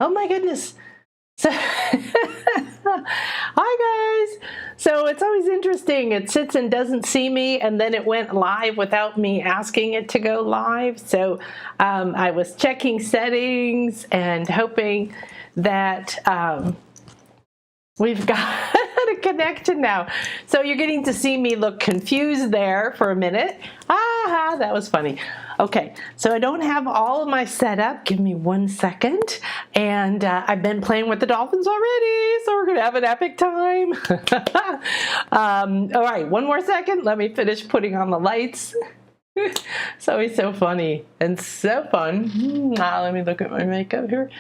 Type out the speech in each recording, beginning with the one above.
Oh my goodness. So, hi guys. So it's always interesting. It sits and doesn't see me, and then it went live without me asking it to go live. So I was checking settings and hoping that we've got a connection now. So you're getting to see me look confused there for a minute. Aha, that was funny. Okay, so I don't have all of my setup. Give me 1 second. And I've been playing with the dolphins already, so we're gonna have an epic time. All right, 1 more second. Let me finish putting on the lights. It's always so funny and so fun. Let me look at my makeup here.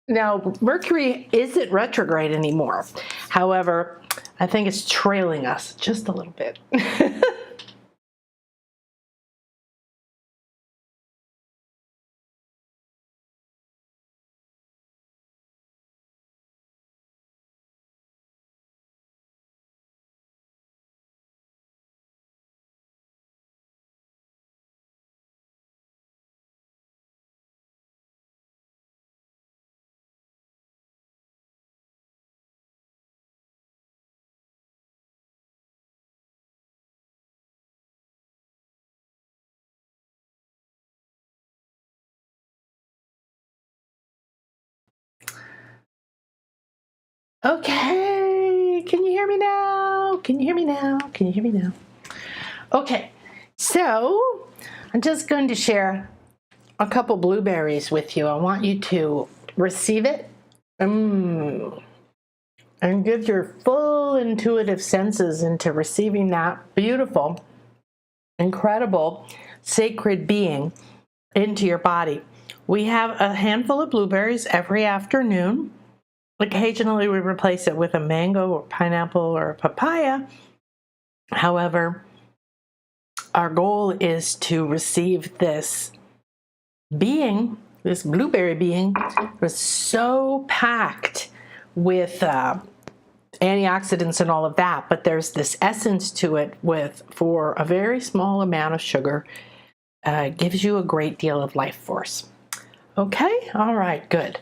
Now, Mercury isn't retrograde anymore. However, I think it's trailing us just a little bit. Okay, can you hear me now? Can you hear me now? Can you hear me now? Okay, so I'm just going to share a couple blueberries with you. I want you to receive it and give your full intuitive senses into receiving that beautiful, incredible, sacred being into your body. We have a handful of blueberries every afternoon. Occasionally we replace it with a mango or pineapple or a papaya. However, our goal is to receive this being, this blueberry being, was so packed with antioxidants and all of that, but there's this essence to it for a very small amount of sugar, gives you a great deal of life force. Okay, all right, good.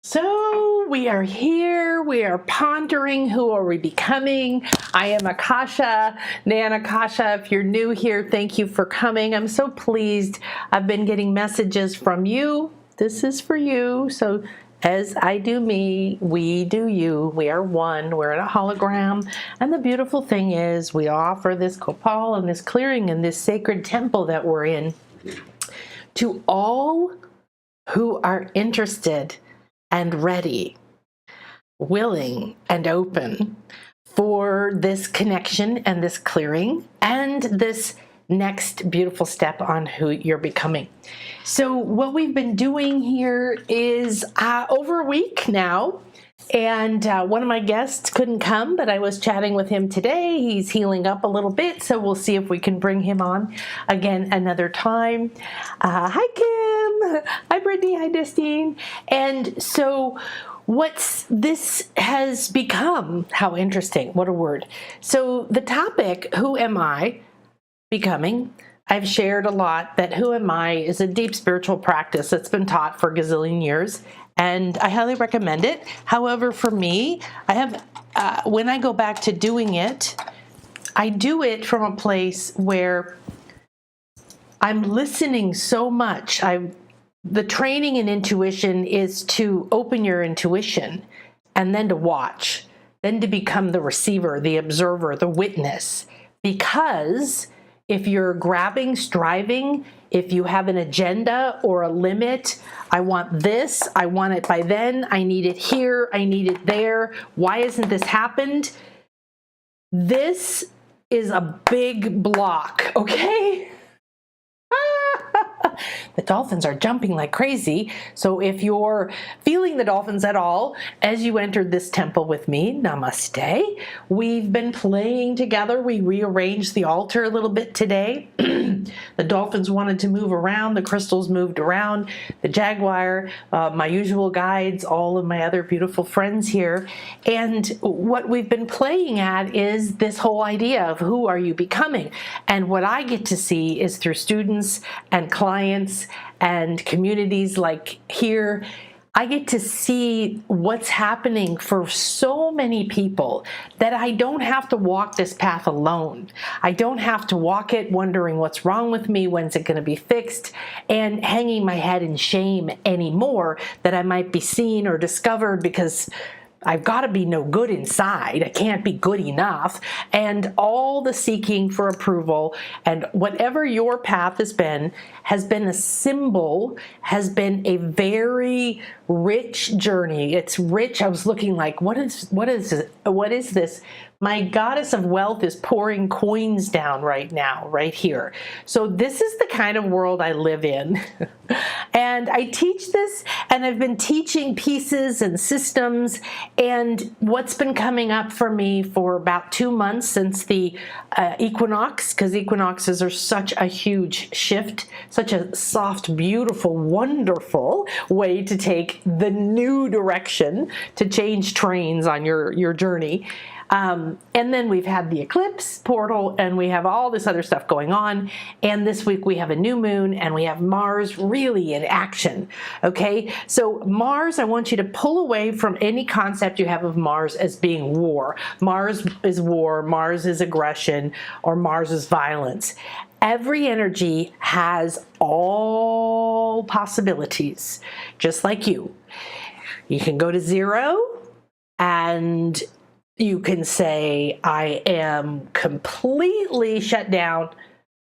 So we are here, we are pondering, who are we becoming? I am Akasha, Nan Akasha. If you're new here, thank you for coming. I'm so pleased. I've been getting messages from you. This is for you. So as I do me, we do you. We are one. We're in a hologram. And the beautiful thing is we offer this kopal and this clearing and this sacred temple that we're in to all who are interested and ready, willing and open for this connection and this clearing and this next beautiful step on who you're becoming. So what we've been doing here is over a week now, and one of my guests couldn't come, but I was chatting with him today. He's healing up a little bit, so we'll see if we can bring him on again another time. Hi, Kim. Hi, Brittany. Hi, Destine. And so this has become, how interesting, what a word. So the topic, who am I becoming? I've shared a lot that who am I is a deep spiritual practice that's been taught for a gazillion years, and I highly recommend it. However, for me, I have when I go back to doing it, I do it from a place where I'm listening so much. The training in intuition is to open your intuition and then to watch, then to become the receiver, the observer, the witness. Because if you're grabbing, striving, if you have an agenda or a limit, I want this, I want it by then, I need it here, I need it there, why hasn't this happened? This is a big block, okay? The dolphins are jumping like crazy. So if you're feeling the dolphins at all, as you entered this temple with me, namaste. We've been playing together. We rearranged the altar a little bit today. The dolphins wanted to move around. The crystals moved around. The Jaguar, my usual guides, all of my other beautiful friends here. And what we've been playing at is this whole idea of who are you becoming? And what I get to see is through students and clients and communities like here, I get to see what's happening for so many people that I don't have to walk this path alone. I don't have to walk it wondering what's wrong with me, when's it going to be fixed, and hanging my head in shame anymore that I might be seen or discovered because I've got to be no good inside. I can't be good enough. And all the seeking for approval and whatever your path has been a symbol, has been a very rich journey. It's rich. I was looking like, what is this? My goddess of wealth is pouring coins down right now, right here. So this is the kind of world I live in. And I teach this, and I've been teaching pieces and systems, and what's been coming up for me for about 2 months since the equinox, because equinoxes are such a huge shift, such a soft, beautiful, wonderful way to take the new direction, to change trains on your journey. And then we've had the eclipse portal, and we have all this other stuff going on. And this week we have a new moon, and we have Mars really in action. Okay, so Mars, I want you to pull away from any concept you have of Mars as being war. Mars is war, Mars is aggression, or Mars is violence. Every energy has all possibilities, just like you. You can go to zero and you can say, I am completely shut down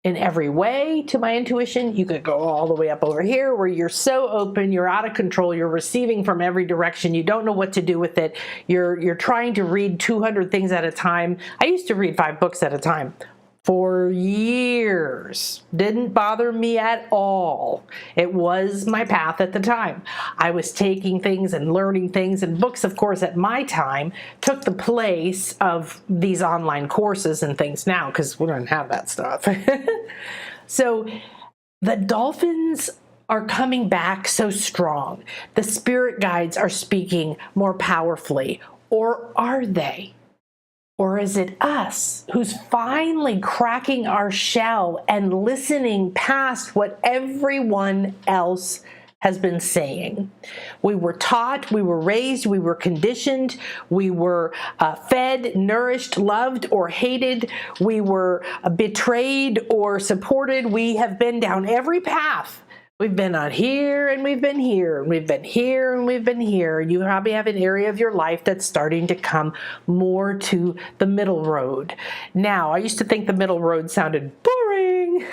in every way to my intuition. You could go all the way up over here where you're so open, you're out of control, you're receiving from every direction, you don't know what to do with it. You're trying to read 200 things at a time. I used to read 5 books at a time. For years. Didn't bother me at all. It was my path at the time. I was taking things and learning things, and books, of course, at my time took the place of these online courses and things now, because we don't have that stuff. So the dolphins are coming back so strong. The spirit guides are speaking more powerfully. Or are they? Or is it us who's finally cracking our shell and listening past what everyone else has been saying? We were taught, we were raised, we were conditioned, we were fed, nourished, loved, or hated. We were betrayed or supported. We have been down every path. We've been on here, and we've been here, and we've been here, and we've been here. You probably have an area of your life that's starting to come more to the middle road. Now, I used to think the middle road sounded boring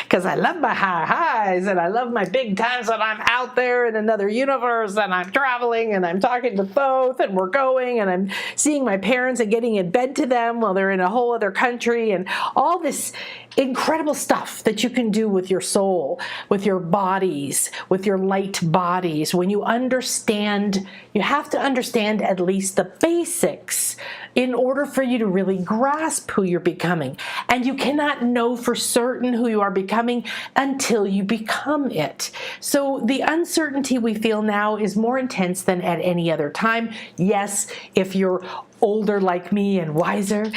because I love my high highs, and I love my big times when I'm out there in another universe, and I'm traveling, and I'm talking to both, and we're going, and I'm seeing my parents and getting in bed to them while they're in a whole other country, and all this incredible stuff that you can do with your soul, with your bodies, with your light bodies. When you understand, you have to understand at least the basics in order for you to really grasp who you're becoming. And you cannot know for certain who you are becoming until you become it. So the uncertainty we feel now is more intense than at any other time. Yes, if you're older like me and wiser,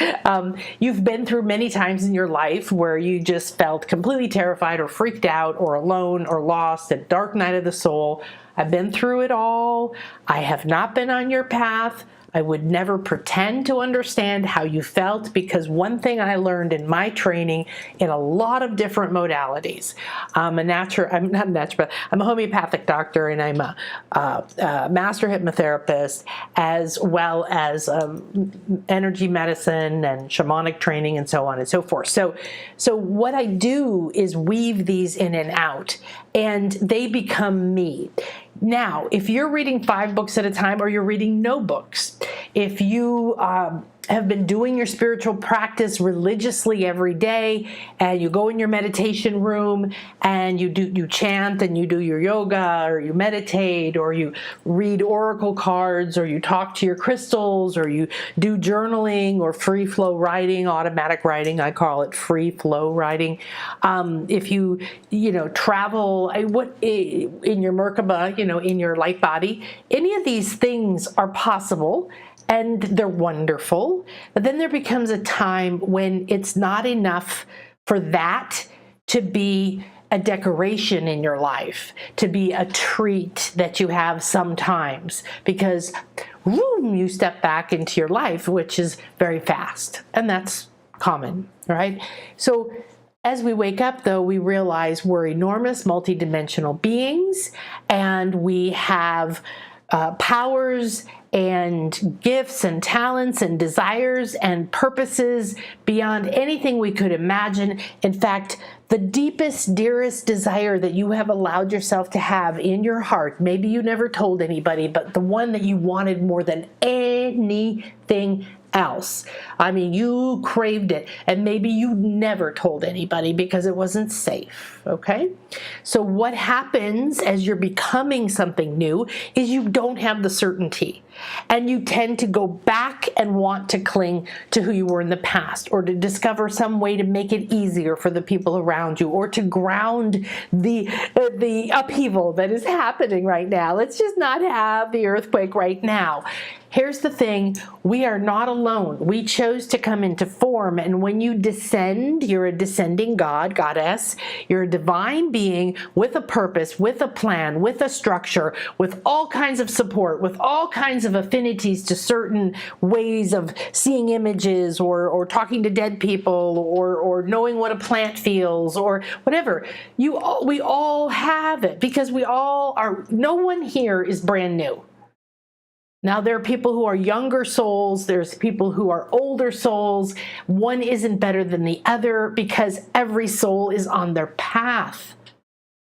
you've been through many times in your life where you just felt completely terrified or freaked out or alone or lost, a dark night of the soul. I've been through it all. I have not been on your path. I would never pretend to understand how you felt, because one thing I learned in my training in a lot of different modalities, I'm a homeopathic doctor, and I'm a master hypnotherapist, as well as energy medicine and shamanic training and so on and so forth. So what I do is weave these in and out, and they become me. Now, if you're reading 5 books at a time, or you're reading no books, if you have been doing your spiritual practice religiously every day, and you go in your meditation room and you chant and you do your yoga, or you meditate, or you read oracle cards, or you talk to your crystals, or you do journaling or free flow writing, automatic writing, I call it free flow writing. If you travel in your Merkaba, in your light body, any of these things are possible. And they're wonderful, but then there becomes a time when it's not enough for that to be a decoration in your life, to be a treat that you have sometimes, because boom, you step back into your life, which is very fast, and that's common, right? So as we wake up, though, we realize we're enormous multidimensional beings, and we have powers and gifts and talents and desires and purposes beyond anything we could imagine. In fact, the deepest, dearest desire that you have allowed yourself to have in your heart, maybe you never told anybody, but the one that you wanted more than anything else. I mean, you craved it, and maybe you never told anybody because it wasn't safe, okay? So what happens as you're becoming something new is you don't have the certainty, and you tend to go back and want to cling to who you were in the past, or to discover some way to make it easier for the people around you, or to ground the upheaval that is happening right now. Let's just not have the earthquake right now. Here's the thing, we are not alone. We chose to come into form, and when you descend, you're a descending god, goddess. You're a divine being with a purpose, with a plan, with a structure, with all kinds of support, with all kinds of affinities to certain ways of seeing images, or talking to dead people, or knowing what a plant feels, or whatever. We all have it, because we all are. No one here is brand new. Now, there are people who are younger souls, there's people who are older souls. One isn't better than the other, because every soul is on their path.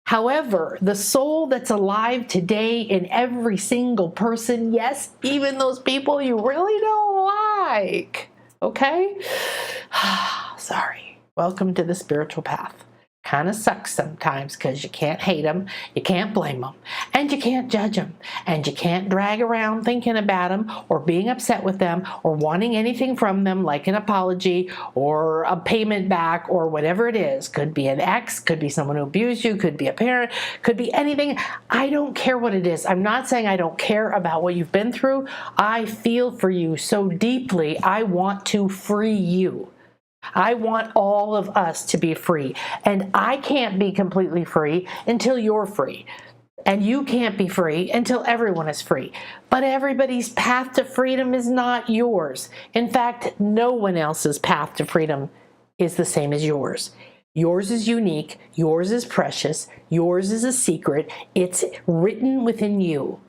However, the soul that's alive today in every single person, yes, even those people you really don't like, okay? Sorry. Welcome to the spiritual path. Kind of sucks sometimes, because you can't hate them, you can't blame them, and you can't judge them, and you can't drag around thinking about them, or being upset with them, or wanting anything from them, like an apology or a payment back, or whatever it is. Could be an ex, could be someone who abused you, could be a parent, could be anything. I don't care what it is. I'm not saying I don't care about what you've been through. I feel for you so deeply. I want to free you. I want all of us to be free, and I can't be completely free until you're free, and you can't be free until everyone is free. But everybody's path to freedom is not yours. In fact, no one else's path to freedom is the same as yours. Yours is unique, yours is precious, yours is a secret. It's written within you.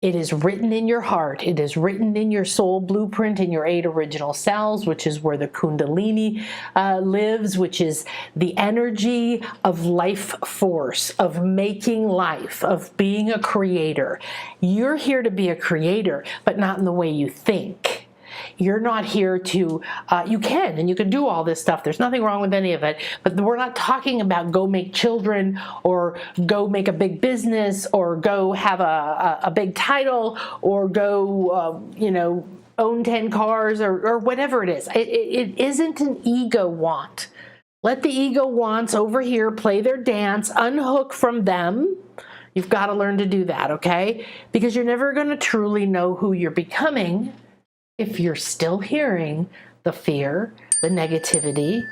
It is written in your heart. It is written in your soul blueprint, in your 8 original cells, which is where the Kundalini lives, which is the energy of life force, of making life, of being a creator. You're here to be a creator, but not in the way you think. You're not here to, you can, and you can do all this stuff. There's nothing wrong with any of it, but we're not talking about go make children, or go make a big business, or go have a big title, or go, own 10 cars, or whatever it is. It isn't an ego want. Let the ego wants over here play their dance, unhook from them. You've got to learn to do that, okay? Because you're never going to truly know who you're becoming if you're still hearing the fear, the negativity,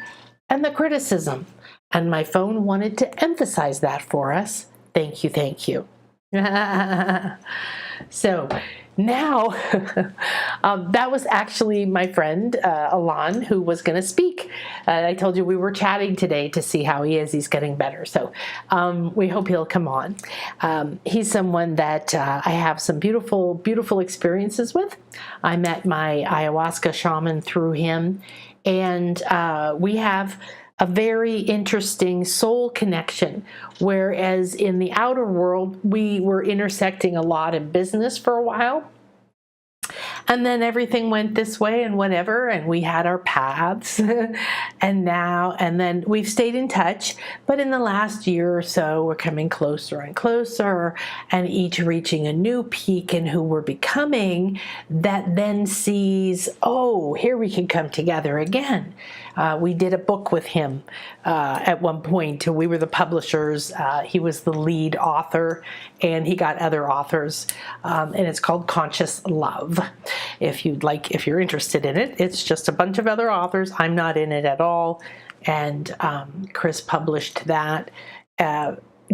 and the criticism. And my phone wanted to emphasize that for us. Thank you, thank you. So now, that was actually my friend, Alon, who was going to speak. I told you we were chatting today to see how he is. He's getting better. So we hope he'll come on. He's someone that I have some beautiful, beautiful experiences with. I met my ayahuasca shaman through him, and we have a very interesting soul connection, whereas in the outer world, we were intersecting a lot in business for a while. And then everything went this way and whatever, and we had our paths. and then we've stayed in touch, but in the last year or so, we're coming closer and closer, and each reaching a new peak in who we're becoming, that then sees, oh, here we can come together again. We did a book with him at one point. We were the publishers. He was the lead author, and he got other authors, and it's called Conscious Love. If you're interested in it, it's just a bunch of other authors. I'm not in it at all, and Chris published that.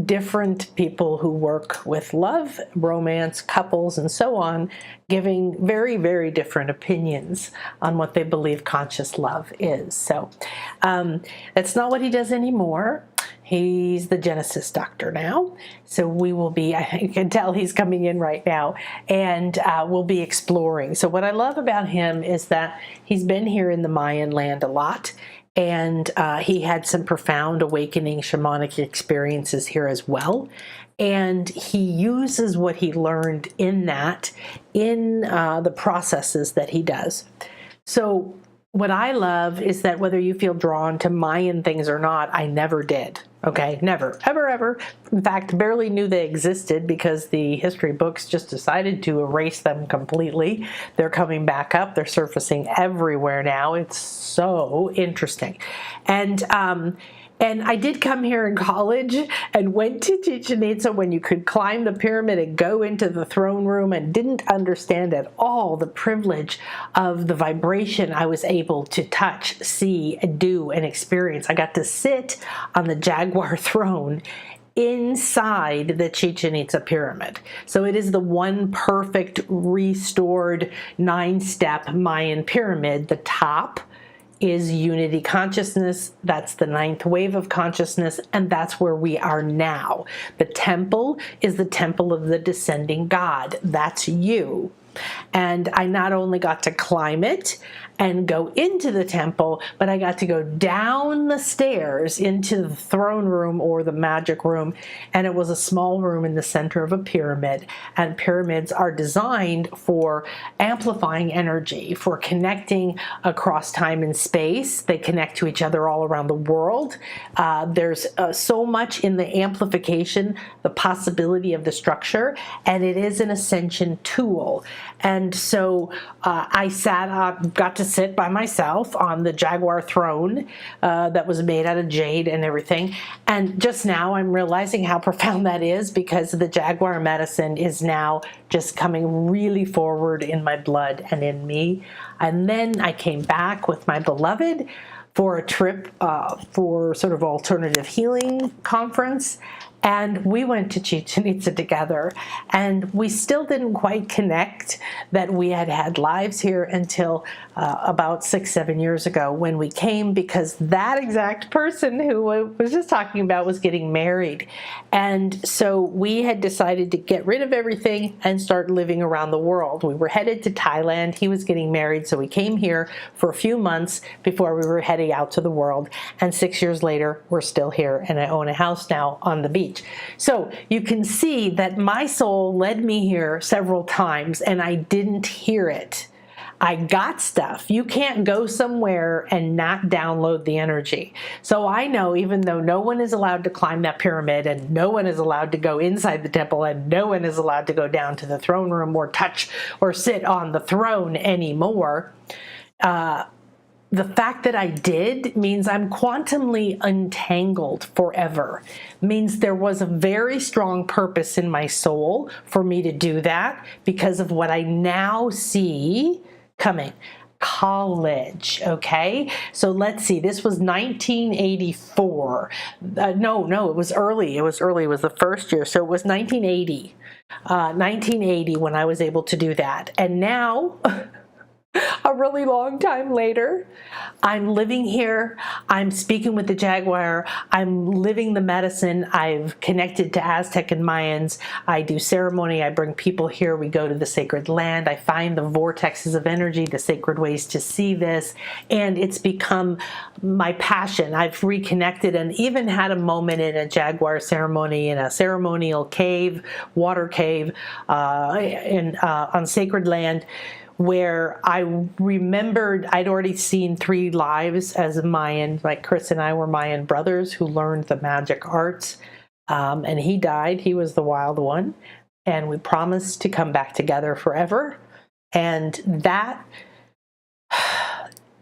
different people who work with love, romance, couples, and so on, giving very, very different opinions on what they believe conscious love is. So that's not what he does anymore. He's the Genesis doctor now. So we will be, I can tell he's coming in right now, and we'll be exploring. So what I love about him is that he's been here in the Mayan land a lot. And he had some profound awakening shamanic experiences here as well. And he uses what he learned in that in the processes that he does. So what I love is that whether you feel drawn to Mayan things or not, I never did. Okay, never, ever, ever. In fact, barely knew they existed because the history books just decided to erase them completely. They're coming back up. They're surfacing everywhere now. It's so interesting. And I did come here in college and went to Chichen Itza when you could climb the pyramid and go into the throne room, and didn't understand at all the privilege of the vibration I was able to touch, see, do, and experience. I got to sit on the Jaguar throne inside the Chichen Itza pyramid. So it is the one perfect restored 9-step Mayan pyramid. The top is unity consciousness. That's the 9th wave of consciousness, and that's where we are now. The temple is the temple of the descending God. That's you. And I not only got to climb it and go into the temple, but I got to go down the stairs into the throne room or the magic room. And it was a small room in the center of a pyramid. And pyramids are designed for amplifying energy, for connecting across time and space. They connect to each other all around the world. There's so much in the amplification, the possibility of the structure, and it is an ascension tool. And so I sat up, got to sit by myself on the Jaguar throne that was made out of jade and everything. And just now I'm realizing how profound that is, because the Jaguar medicine is now just coming really forward in my blood and in me. And then I came back with my beloved for a trip for sort of alternative healing conference. And we went to Chichen Itza together, and we still didn't quite connect that we had had lives here until about 6-7 years ago when we came, because that exact person who I was just talking about was getting married. And so we had decided to get rid of everything and start living around the world. We were headed to Thailand. He was getting married, so we came here for a few months before we were heading out to the world. And 6 years later, we're still here, and I own a house now on the beach. So you can see that my soul led me here several times, and I didn't hear it. I got stuff. You can't go somewhere and not download the energy. So I know, even though no one is allowed to climb that pyramid, and no one is allowed to go inside the temple, and no one is allowed to go down to the throne room or touch or sit on the throne anymore, the fact that I did means I'm quantumly untangled forever. Means there was a very strong purpose in my soul for me to do that, because of what I now see coming. College, okay? So let's see, this was 1984. No, it was early. It was the first year. So it was 1980. 1980 when I was able to do that. And now... a really long time later, I'm living here, I'm speaking with the Jaguar, I'm living the medicine, I've connected to Aztec and Mayans, I do ceremony, I bring people here, we go to the sacred land, I find the vortexes of energy, the sacred ways to see this, and it's become my passion. I've reconnected and even had a moment in a Jaguar ceremony in a ceremonial cave, water cave, on sacred land, where I remembered I'd already seen 3 lives as a Mayan. Like Chris and I were Mayan brothers who learned the magic arts. And he died. He was the wild one. And we promised to come back together forever. And that,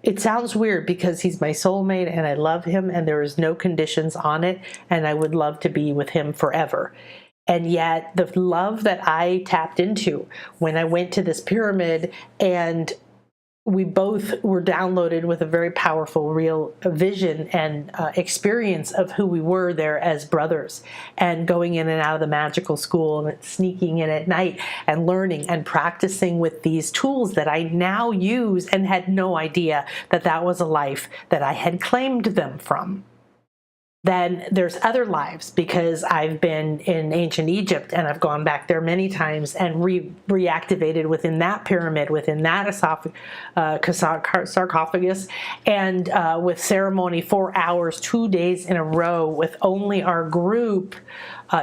it sounds weird because he's my soulmate and I love him and there is no conditions on it. And I would love to be with him forever. And yet the love that I tapped into when I went to this pyramid and we both were downloaded with a very powerful, real vision and experience of who we were there as brothers, and going in and out of the magical school and sneaking in at night and learning and practicing with these tools that I now use, and had no idea that that was a life that I had claimed them from. Then there's other lives, because I've been in ancient Egypt and I've gone back there many times and reactivated within that pyramid, within that sarcophagus, and with ceremony 4 hours, 2 days in a row, with only our group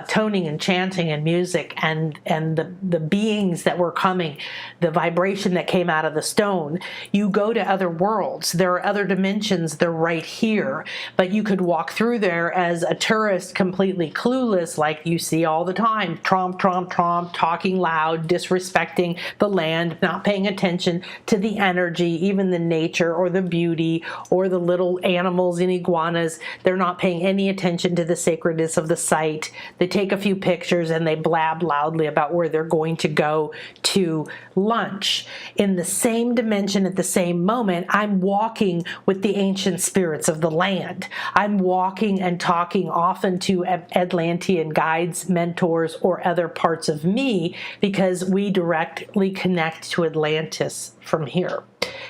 toning and chanting and music, and the beings that were coming, the vibration that came out of the stone. You go to other worlds. There are other dimensions. They're right here. But you could walk through there as a tourist, completely clueless, like you see all the time. Tromp, tromp, tromp, talking loud, disrespecting the land, not paying attention to the energy, even the nature or the beauty or the little animals and iguanas. They're not paying any attention to the sacredness of the site. They take a few pictures and they blab loudly about where they're going to go to lunch. In the same dimension, at the same moment, I'm walking with the ancient spirits of the land. I'm walking and talking often to Atlantean guides, mentors, or other parts of me, because we directly connect to Atlantis from here.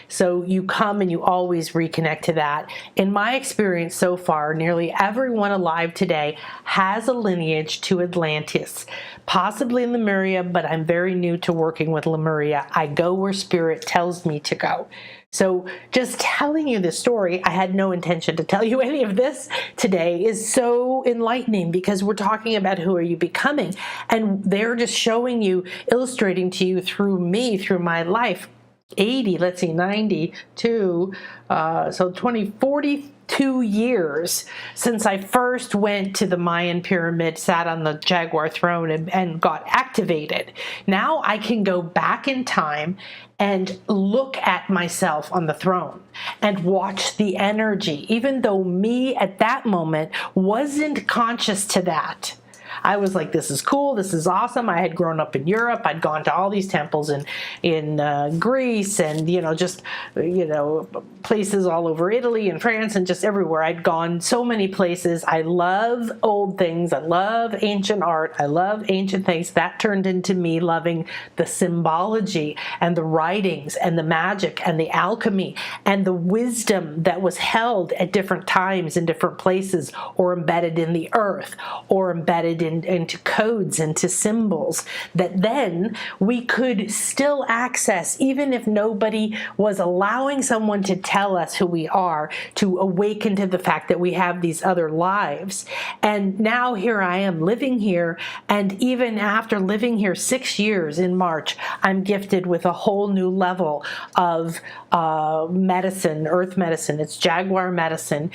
So you come and you always reconnect to that. In my experience so far, nearly everyone alive today has a lineage to Atlantis, possibly in Lemuria, but I'm very new to working with Lemuria. I go where spirit tells me to go. So just telling you this story, I had no intention to tell you any of this today, is so enlightening, because we're talking about who are you becoming, and they're just showing you, illustrating to you through me, through my life. 92, so 42 years since I first went to the Mayan pyramid, sat on the Jaguar throne, and got activated. Now I can go back in time and look at myself on the throne and watch the energy, even though me at that moment wasn't conscious to that. I was like, this is cool, this is awesome. I had grown up in Europe. I'd gone to all these temples in Greece, and just places all over Italy and France and just everywhere. I'd gone so many places. I love old things. I love ancient art. I love ancient things. That turned into me loving the symbology and the writings and the magic and the alchemy and the wisdom that was held at different times in different places, or embedded in the earth, or embedded into codes, into symbols that then we could still access, even if nobody was allowing someone to tell us who we are, to awaken to the fact that we have these other lives. And now here I am living here, and even after living here 6 years in March, I'm gifted with a whole new level of medicine, earth medicine. It's Jaguar medicine,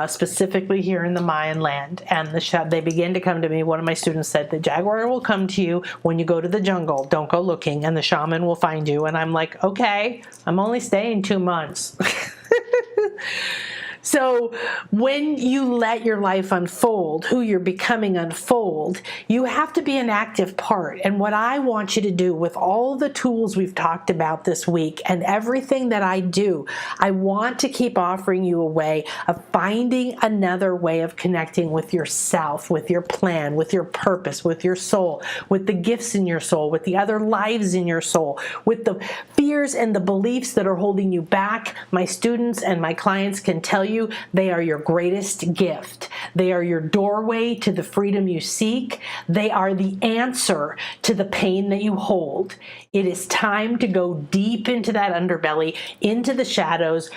specifically here in the Mayan land. And they begin to come to me. One of my students said, the Jaguar will come to you when you go to the jungle. Don't go looking, and the shaman will find you. And I'm like, okay, I'm only staying 2 months. So when you let your life unfold, who you're becoming unfold, you have to be an active part. And what I want you to do with all the tools we've talked about this week and everything that I do, I want to keep offering you a way of finding another way of connecting with yourself, with your plan, with your purpose, with your soul, with the gifts in your soul, with the other lives in your soul, with the fears and the beliefs that are holding you back. My students and my clients can tell you they are your greatest gift. They are your doorway to the freedom you seek. They are the answer to the pain that you hold. It is time to go deep into that underbelly, into the shadows,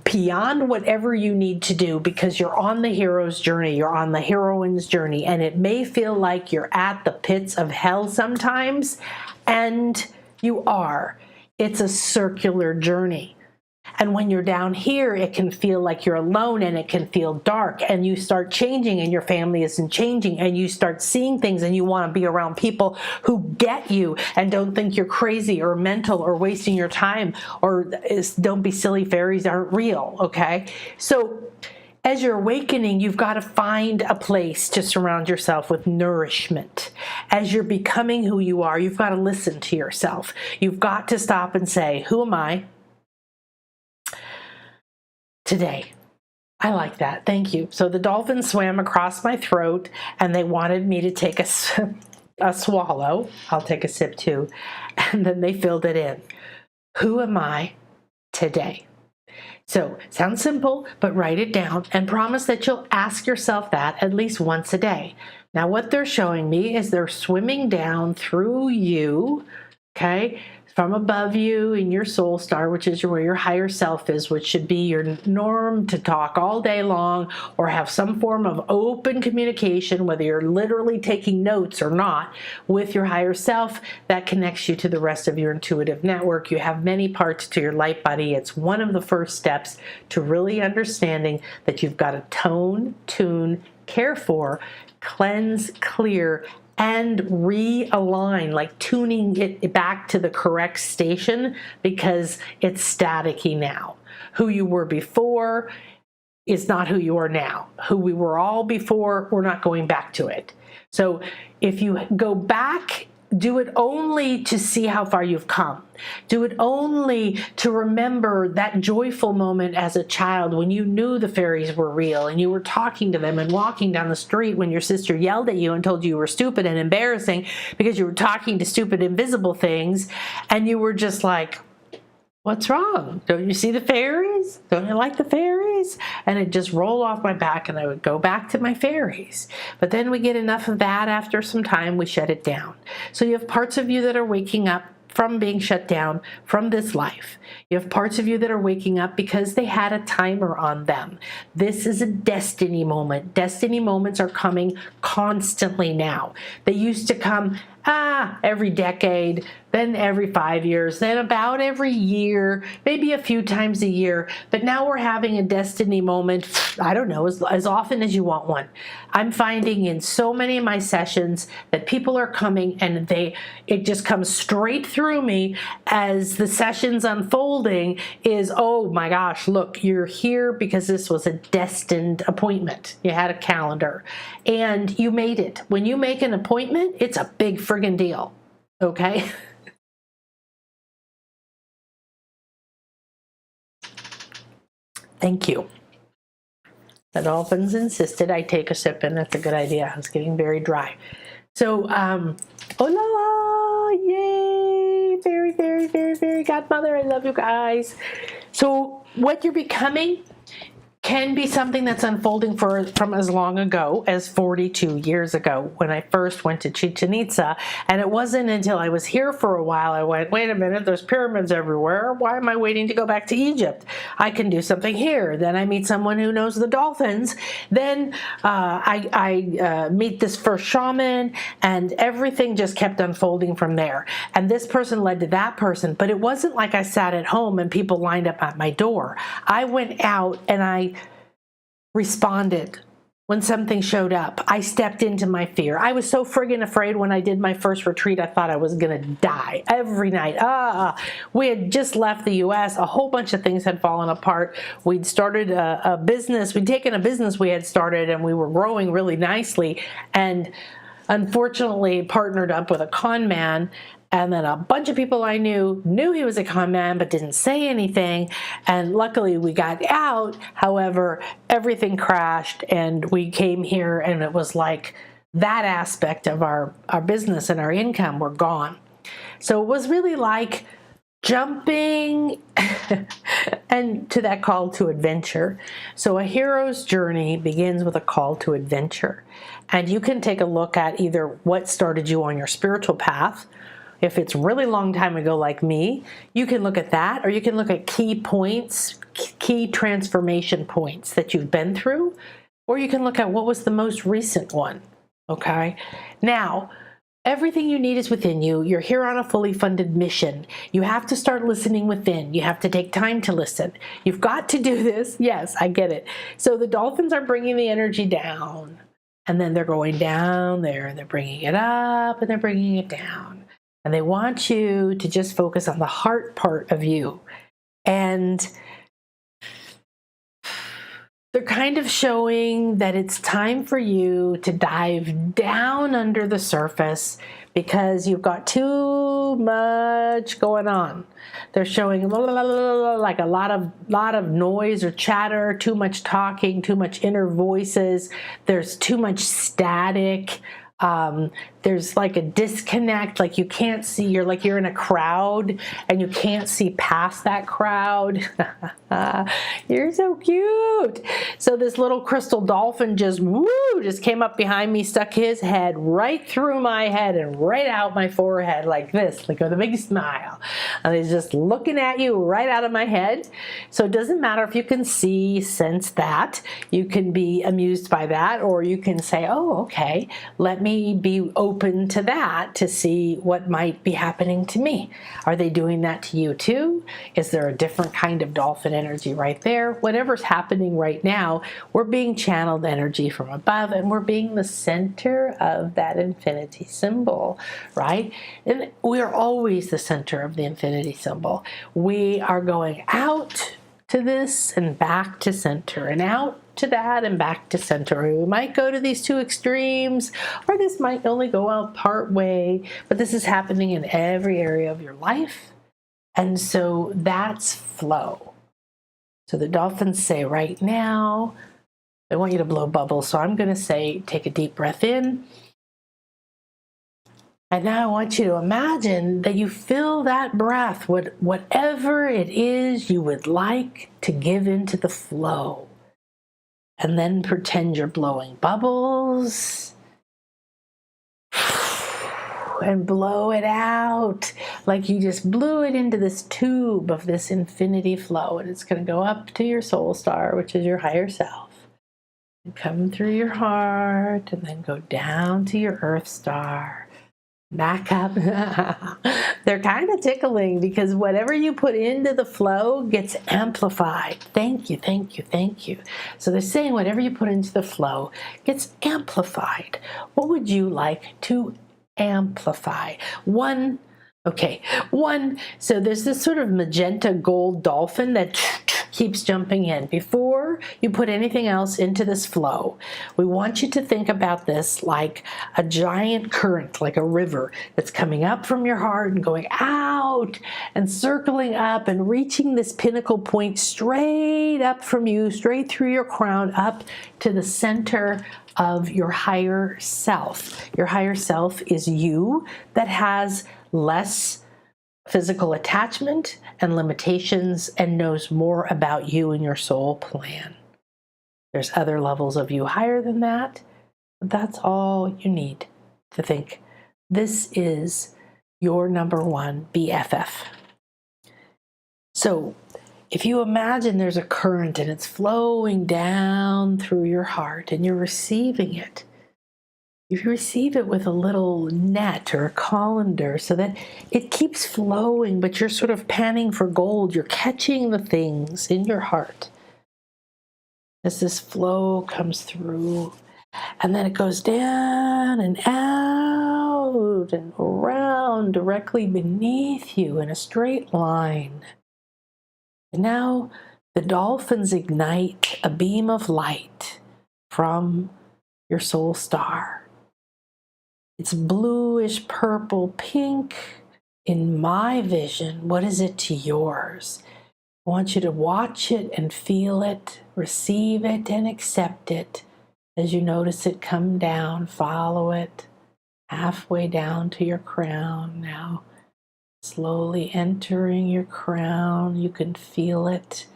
beyond whatever you need to do, because you're on the hero's journey, you're on the heroine's journey, and it may feel like you're at the pits of hell sometimes, and you are. It's a circular journey. And when you're down here, it can feel like you're alone, and it can feel dark, and you start changing and your family isn't changing, and you start seeing things and you want to be around people who get you and don't think you're crazy or mental or wasting your time, or don't be silly, fairies aren't real, okay? So as you're awakening, you've got to find a place to surround yourself with nourishment. As you're becoming who you are, you've got to listen to yourself. You've got to stop and say, who am I? today. I like that. Thank you. So the dolphins swam across my throat and they wanted me to take a swallow. I'll take a sip too. And then they filled it in. Who am I today? So, sounds simple, but write it down and promise that you'll ask yourself that at least once a day. Now, what they're showing me is they're swimming down through you, okay, from above you in your soul star, which is where your higher self is, which should be your norm to talk all day long or have some form of open communication, whether you're literally taking notes or not, with your higher self that connects you to the rest of your intuitive network. You have many parts to your light body. It's one of the first steps to really understanding that you've got to tune, care for, cleanse, clear, and realign, like tuning it back to the correct station because it's staticky now. Who you were before is not who you are now. Who we were all before, we're not going back to it. So if you go back, do it only to see how far you've come. Do it only to remember that joyful moment as a child when you knew the fairies were real and you were talking to them and walking down the street when your sister yelled at you and told you were stupid and embarrassing because you were talking to stupid invisible things and you were just like, what's wrong? Don't you see the fairies? Don't you like the fairies? And it just rolled off my back and I would go back to my fairies. But then we get enough of that after some time, we shut it down. So you have parts of you that are waking up from being shut down from this life. You have parts of you that are waking up because they had a timer on them. This is a destiny moment. Destiny moments are coming constantly now. They used to come every decade, then every 5 years, then about every year, maybe a few times a year. But now we're having a destiny moment, I don't know, as often as you want one. I'm finding in so many of my sessions that people are coming and it just comes straight through me as the session's unfolding is, oh my gosh, look, you're here because this was a destined appointment. You had a calendar and you made it. When you make an appointment, it's a big friggin' deal, okay? Thank you. The dolphins insisted I take a sip, and that's a good idea. I was getting very dry. So, hola, yay, very, very, very, very godmother. I love you guys. So, what you're becoming can be something that's unfolding from as long ago as 42 years ago when I first went to Chichen Itza. And it wasn't until I was here for a while I went, wait a minute, there's pyramids everywhere. Why am I waiting to go back to Egypt? I can do something here. Then I meet someone who knows the dolphins. Then I meet this first shaman, and everything just kept unfolding from there. And this person led to that person. But it wasn't like I sat at home and people lined up at my door. I went out and I responded when something showed up. I stepped into my fear. I was so friggin' afraid when I did my first retreat, I thought I was gonna die every night. We had just left the US. A whole bunch of things had fallen apart. We'd started a business. We'd taken a business we had started and we were growing really nicely. And unfortunately partnered up with a con man. And then a bunch of people I knew he was a con man but didn't say anything. And luckily we got out. However, everything crashed and we came here and it was like that aspect of our business and our income were gone. So it was really like jumping and to that call to adventure. So a hero's journey begins with a call to adventure. And you can take a look at either what started you on your spiritual path. If it's a really long time ago like me, you can look at that, or you can look at key points, key transformation points that you've been through, or you can look at what was the most recent one, okay? Now, everything you need is within you. You're here on a fully funded mission. You have to start listening within. You have to take time to listen. You've got to do this. Yes, I get it. So the dolphins are bringing the energy down, and then they're going down there, and they're bringing it up, and they're bringing it down. And they want you to just focus on the heart part of you. And they're kind of showing that it's time for you to dive down under the surface because you've got too much going on. They're showing like a lot of noise or chatter, too much talking, too much inner voices. There's too much static. There's like a disconnect, like you can't see, you're in a crowd and you can't see past that crowd. You're so cute. So this little crystal dolphin just came up behind me, stuck his head right through my head and right out my forehead like this, like with a big smile. And he's just looking at you right out of my head. So it doesn't matter if you can see, sense that. You can be amused by that, or you can say, oh, okay, let me be open to that to see what might be happening to me. Are they doing that to you too? Is there a different kind of dolphin energy right there? Whatever's happening right now, we're being channeled energy from above, and we're being the center of that infinity symbol, right? And we are always the center of the infinity symbol. We are going out to this and back to center, and out to that and back to center. We might go to these two extremes, or this might only go out part way, but this is happening in every area of your life. And so that's flow. So the dolphins say right now, I want you to blow bubbles. So I'm going to say, take a deep breath in. And now I want you to imagine that you fill that breath with whatever it is you would like to give into the flow. And then pretend you're blowing bubbles and blow it out like you just blew it into this tube of this infinity flow. And it's going to go up to your soul star, which is your higher self, and come through your heart, and then go down to your earth star. Back up. They're kind of tickling because whatever you put into the flow gets amplified. Thank you, thank you, thank you. So they're saying whatever you put into the flow gets amplified. What would you like to amplify? One, so there's this sort of magenta gold dolphin that keeps jumping in. Before you put anything else into this flow, we want you to think about this like a giant current, like a river that's coming up from your heart and going out and circling up and reaching this pinnacle point straight up from you, straight through your crown, up to the center of your higher self. Your higher self is you that has less physical attachment and limitations and knows more about you and your soul plan. There's other levels of you higher than that, but that's all you need to think. This is your number one BFF. So if you imagine there's a current and it's flowing down through your heart and you're receiving it, if you receive it with a little net or a colander so that it keeps flowing, but you're sort of panning for gold, you're catching the things in your heart as this flow comes through, and then it goes down and out and around directly beneath you in a straight line. And now the dolphins ignite a beam of light from your soul star. It's bluish, purple, pink in my vision. What is it to yours? I want you to watch it and feel it, receive it and accept it as you notice it come down. Follow it halfway down to your crown now. Slowly entering your crown. You can feel it.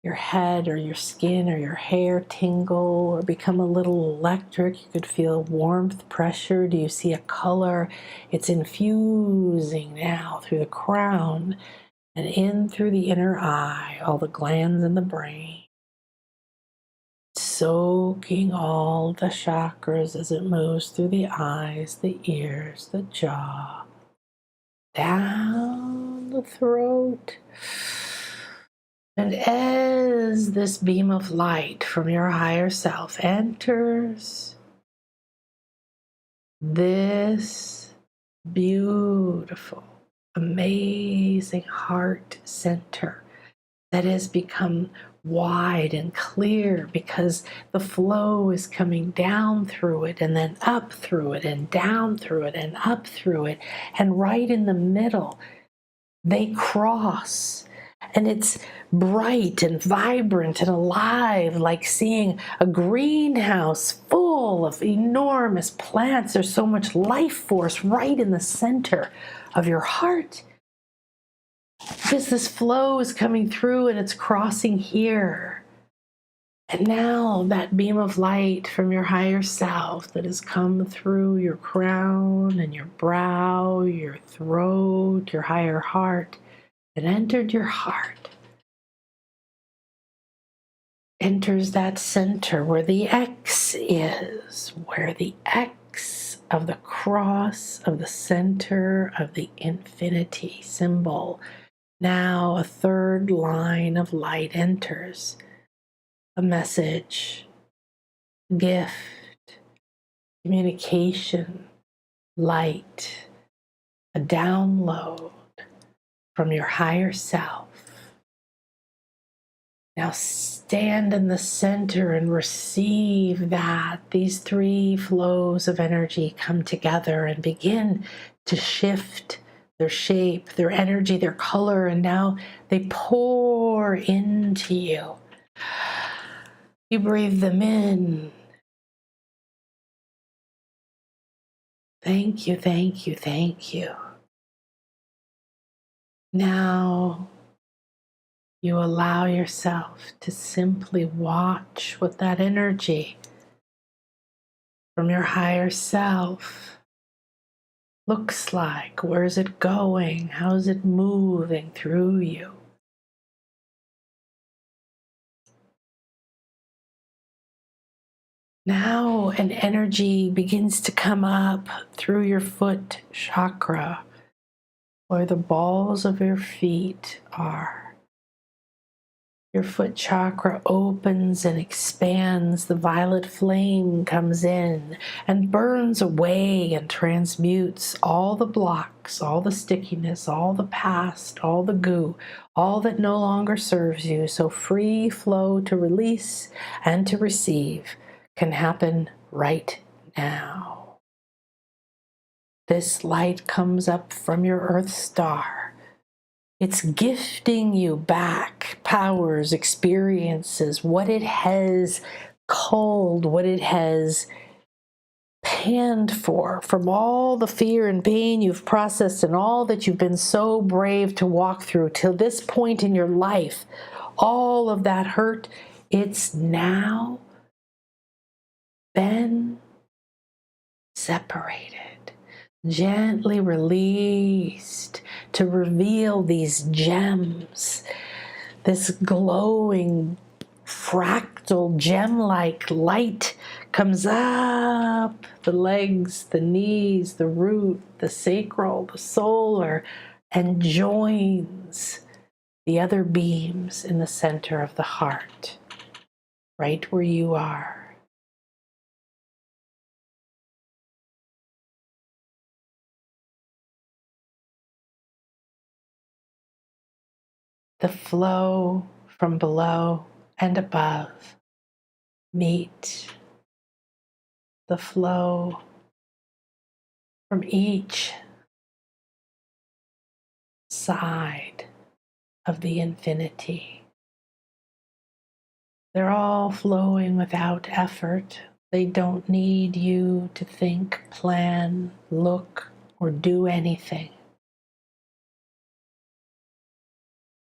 Your head or your skin or your hair tingle or become a little electric. You could feel warmth, pressure. Do you see a color? It's infusing now through the crown and in through the inner eye, all the glands in the brain. Soaking all the chakras as it moves through the eyes, the ears, the jaw, down the throat. And as this beam of light from your higher self enters this beautiful, amazing heart center that has become wide and clear because the flow is coming down through it and then up through it and down through it and up through it. And right in the middle, they cross. And it's bright and vibrant and alive, like seeing a greenhouse full of enormous plants. There's so much life force right in the center of your heart. Because this flow is coming through and it's crossing here. And now that beam of light from your higher self that has come through your crown and your brow, your throat, your higher heart, and entered your heart, enters that center where the X is, where the X of the cross of the center of the infinity symbol. Now a third line of light enters. A message, gift, communication, light, a download from your higher self. Now stand in the center and receive that. These three flows of energy come together and begin to shift their shape, their energy, their color, and now they pour into you. You breathe them in. Thank you, thank you, thank you. Now you allow yourself to simply watch what that energy from your higher self looks like. Where is it going? How is it moving through you? Now an energy begins to come up through your foot chakra, where the balls of your feet are. Your foot chakra opens and expands. The violet flame comes in and burns away and transmutes all the blocks, all the stickiness, all the past, all the goo, all that no longer serves you. So free flow to release and to receive can happen right now. This light comes up from your Earth star. It's gifting you back powers, experiences, what it has culled, what it has panned for, from all the fear and pain you've processed and all that you've been so brave to walk through till this point in your life. All of that hurt, it's now been separated, gently released to reveal these gems, this glowing fractal gem-like light comes up the legs, the knees, the root, the sacral, the solar, and joins the other beams in the center of the heart, right where you are. The flow from below and above meet. The flow from each side of the infinity. They're all flowing without effort. They don't need you to think, plan, look, or do anything.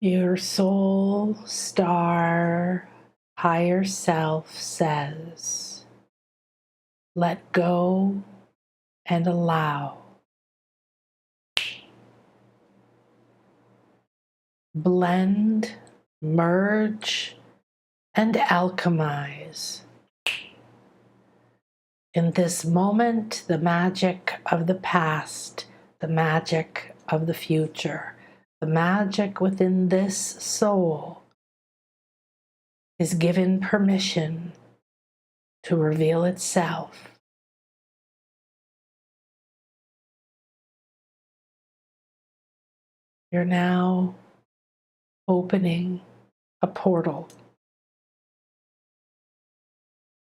Your soul star higher self says, let go and allow. Blend, merge, and alchemize. In this moment, the magic of the past, the magic of the future, the magic within this soul is given permission to reveal itself. You're now opening a portal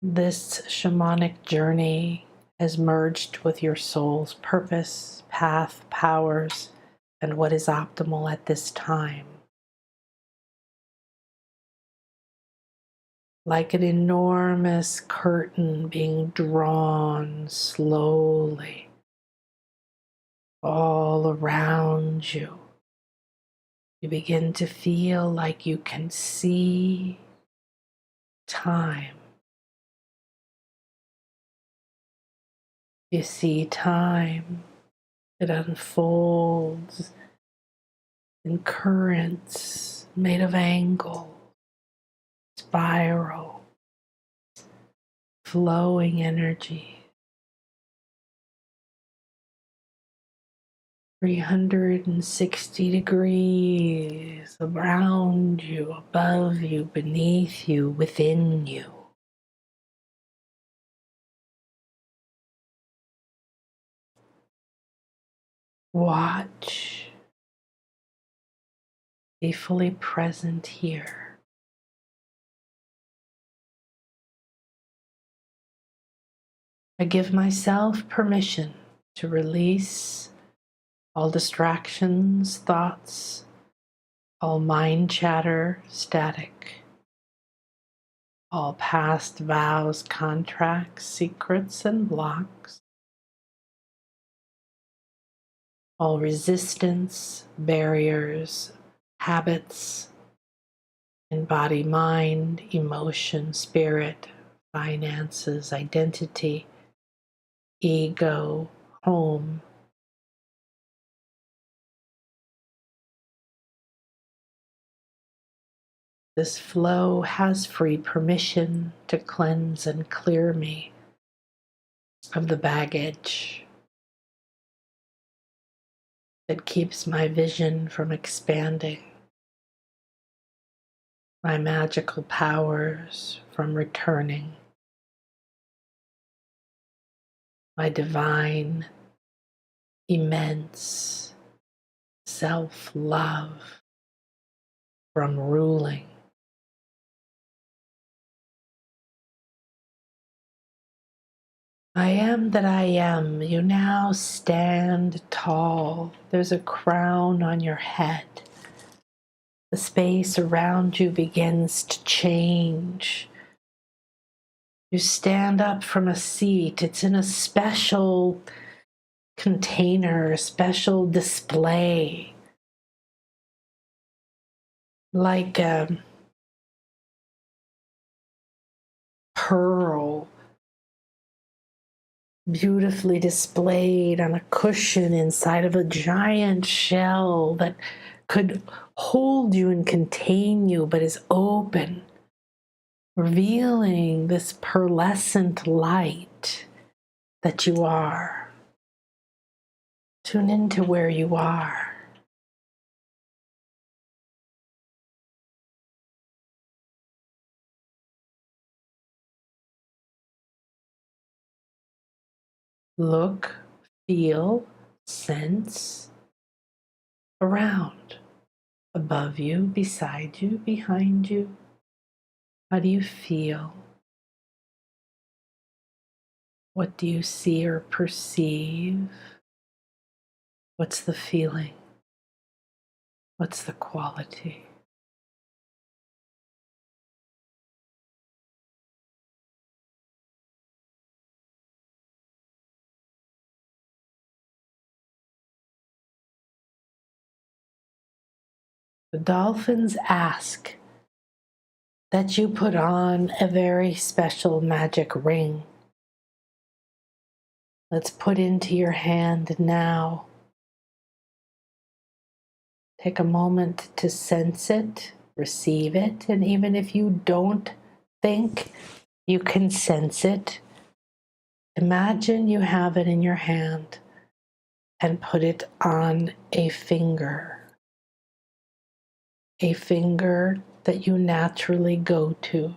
This shamanic journey has merged with your soul's purpose, path, powers, and what is optimal at this time. Like an enormous curtain being drawn slowly all around you. You begin to feel like you can see time. You see time. It unfolds in currents made of angle, spiral, flowing energy. 360 degrees around you, above you, beneath you, within you. Watch. Be fully present here. I give myself permission to release all distractions, thoughts, all mind chatter, static, all past vows, contracts, secrets, and blocks, all resistance, barriers, habits, in body, mind, emotion, spirit, finances, identity, ego, home. This flow has free permission to cleanse and clear me of the baggage that keeps my vision from expanding, my magical powers from returning, my divine, immense self-love from ruling. I am that I am. You now stand tall. There's a crown on your head. The space around you begins to change. You stand up from a seat. It's in a special container, a special display, like a pearl, beautifully displayed on a cushion inside of a giant shell that could hold you and contain you, but is open, revealing this pearlescent light that you are. Tune into where you are. Look, feel, sense around, above you, beside you, behind you. How do you feel? What do you see or perceive? What's the feeling? What's the quality? The dolphins ask that you put on a very special magic ring. Let's put into your hand now. Take a moment to sense it, receive it, and even if you don't think you can sense it, imagine you have it in your hand and put it on a finger that you naturally go to.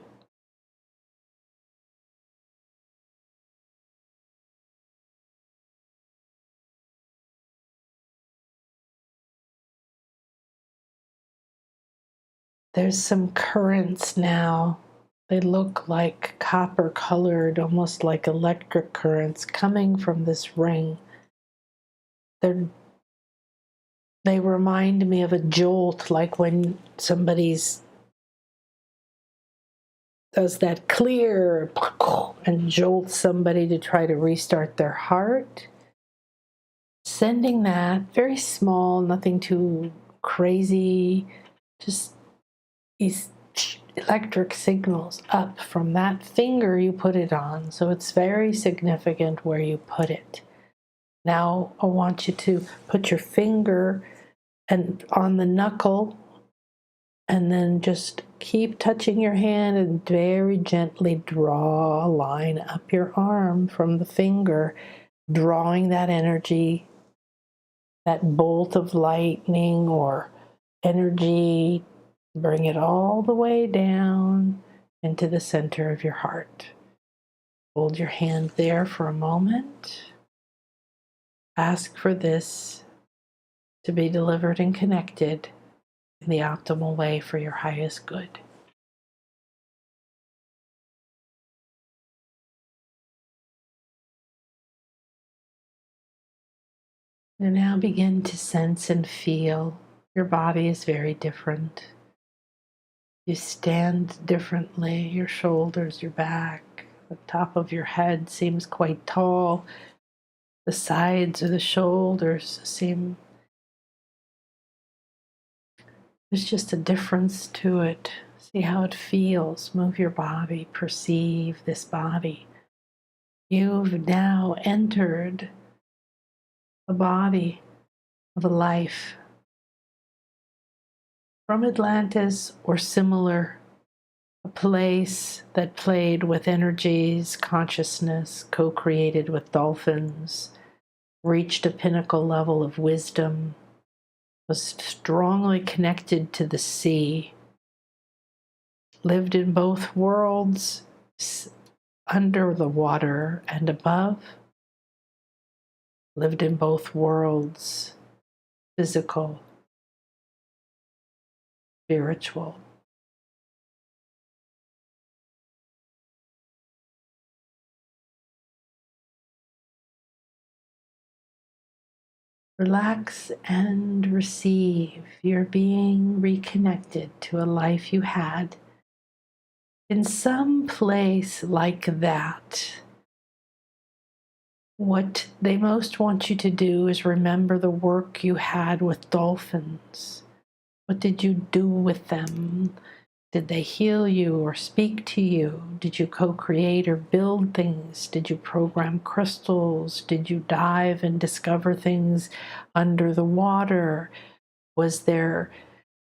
There's some currents now They look like copper colored, almost like electric currents coming from this ring. They remind me of a jolt, like when somebody's does that clear and jolts somebody to try to restart their heart. Sending that very small, nothing too crazy, just these electric signals up from that finger you put it on. So it's very significant where you put it. Now I want you to put your finger and on the knuckle, and then just keep touching your hand and very gently draw a line up your arm from the finger, drawing that energy, that bolt of lightning or energy. Bring it all the way down into the center of your heart. Hold your hand there for a moment. Ask for this to be delivered and connected in the optimal way for your highest good. And now begin to sense and feel your body is very different. You stand differently, your shoulders, your back, the top of your head seems quite tall. The sides or the shoulders seem, there's just a difference to it. See how it feels. Move your body, perceive this body. You've now entered the body of a life from Atlantis or similar, a place that played with energies, consciousness, co-created with dolphins, reached a pinnacle level of wisdom, was strongly connected to the sea, lived in both worlds, under the water and above, lived in both worlds, physical, spiritual. Relax and receive. You're being reconnected to a life you had in some place like that. What they most want you to do is remember the work you had with dolphins. What did you do with them? Did they heal you or speak to you? Did you co-create or build things? Did you program crystals? Did you dive and discover things under the water? Was there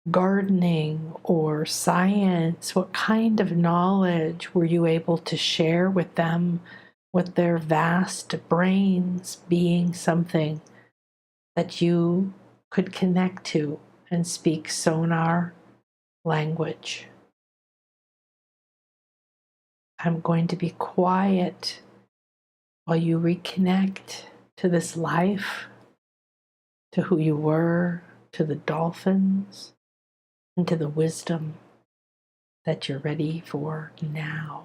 gardening or science? What kind of knowledge were you able to share with them, with their vast brains being something that you could connect to and speak sonar language? I'm going to be quiet while you reconnect to this life, to who you were, to the dolphins, and to the wisdom that you're ready for now.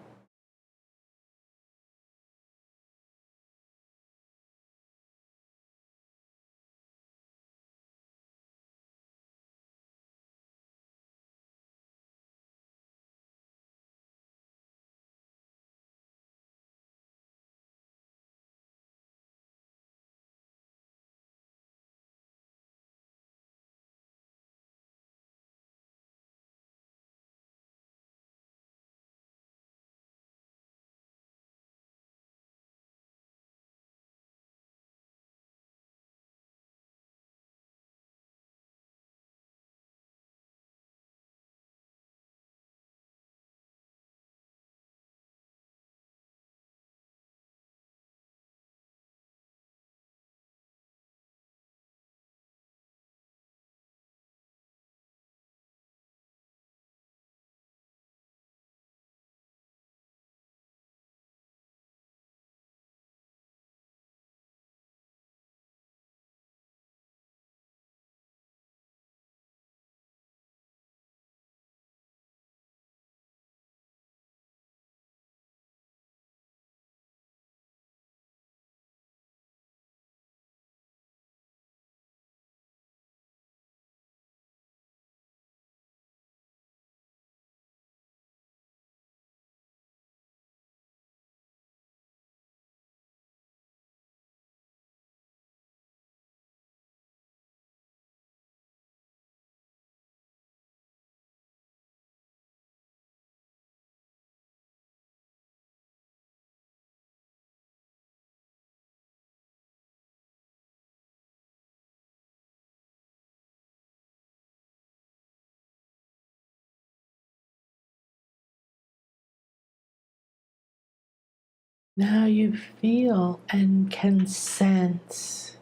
Now you feel and can sense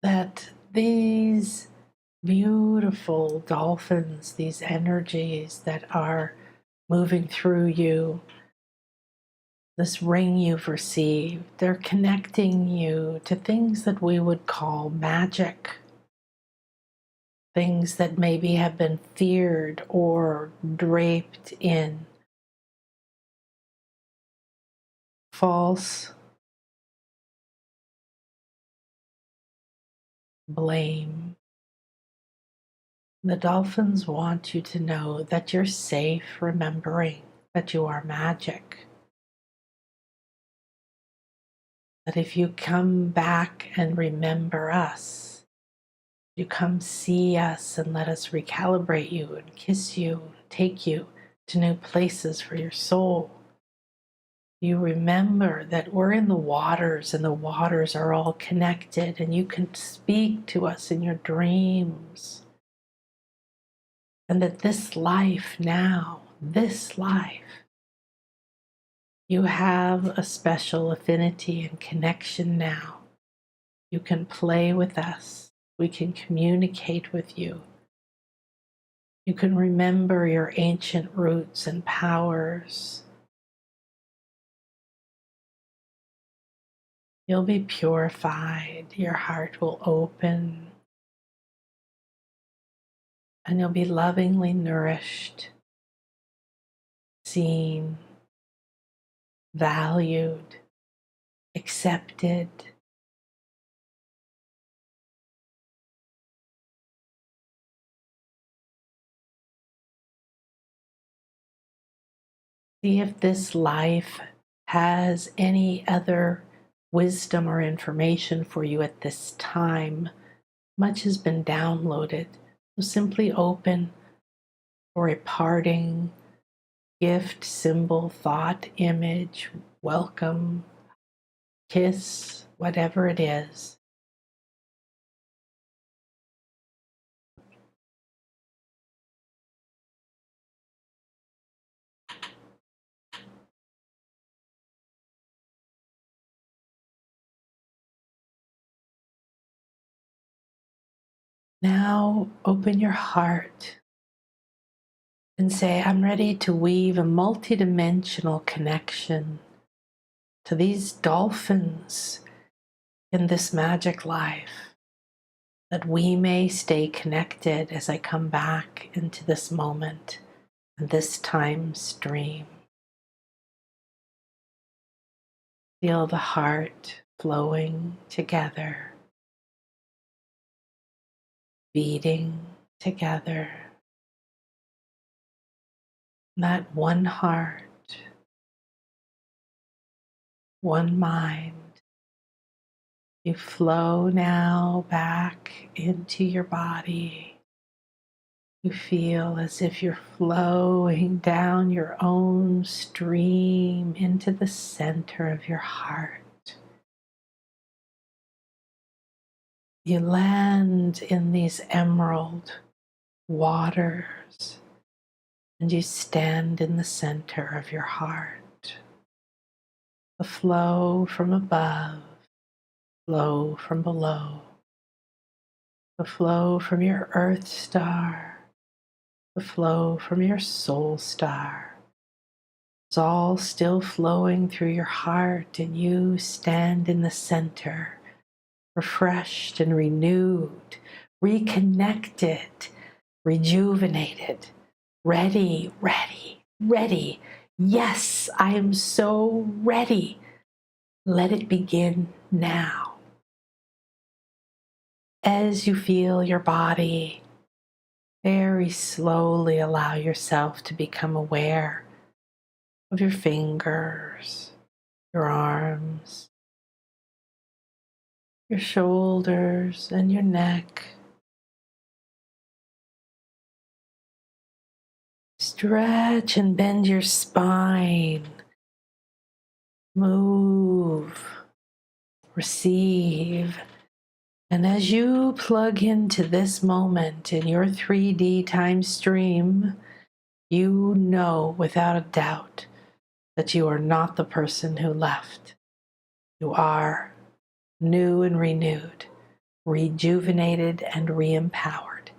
that these beautiful dolphins, these energies that are moving through you, this ring you've received, they're connecting you to things that we would call magic, things that maybe have been feared or draped in false blame. The dolphins want you to know that you're safe, remembering that you are magic. That if you come back and remember us, you come see us and let us recalibrate you and kiss you, take you to new places for your soul. You remember that we're in the waters and the waters are all connected, and you can speak to us in your dreams. And that this life now, this life, you have a special affinity and connection now. You can play with us. We can communicate with you. You can remember your ancient roots and powers. You'll be purified. Your heart will open. And you'll be lovingly nourished, seen, valued, accepted. See if this life has any other wisdom or information for you at this time. Much has been downloaded. So simply open for a parting gift, symbol, thought, image, welcome, kiss, whatever it is. Now open your heart and say, I'm ready to weave a multidimensional connection to these dolphins in this magic life, that we may stay connected as I come back into this moment and this time stream. Feel the heart flowing together, beating together. That one heart, one mind. You flow now back into your body. You feel as if you're flowing down your own stream into the center of your heart. You land in these emerald waters and you stand in the center of your heart. The flow from above, flow from below, the flow from your earth star, the flow from your soul star. It's all still flowing through your heart, and you stand in the center, refreshed and renewed, reconnected, rejuvenated, ready, ready, ready. Yes, I am so ready. Let it begin now. As you feel your body, very slowly allow yourself to become aware of your fingers, your arms, your shoulders, and your neck. Stretch and bend your spine. Move, receive. And as you plug into this moment in your 3D time stream, you know without a doubt that you are not the person who left. You are new and renewed, rejuvenated and re-empowered.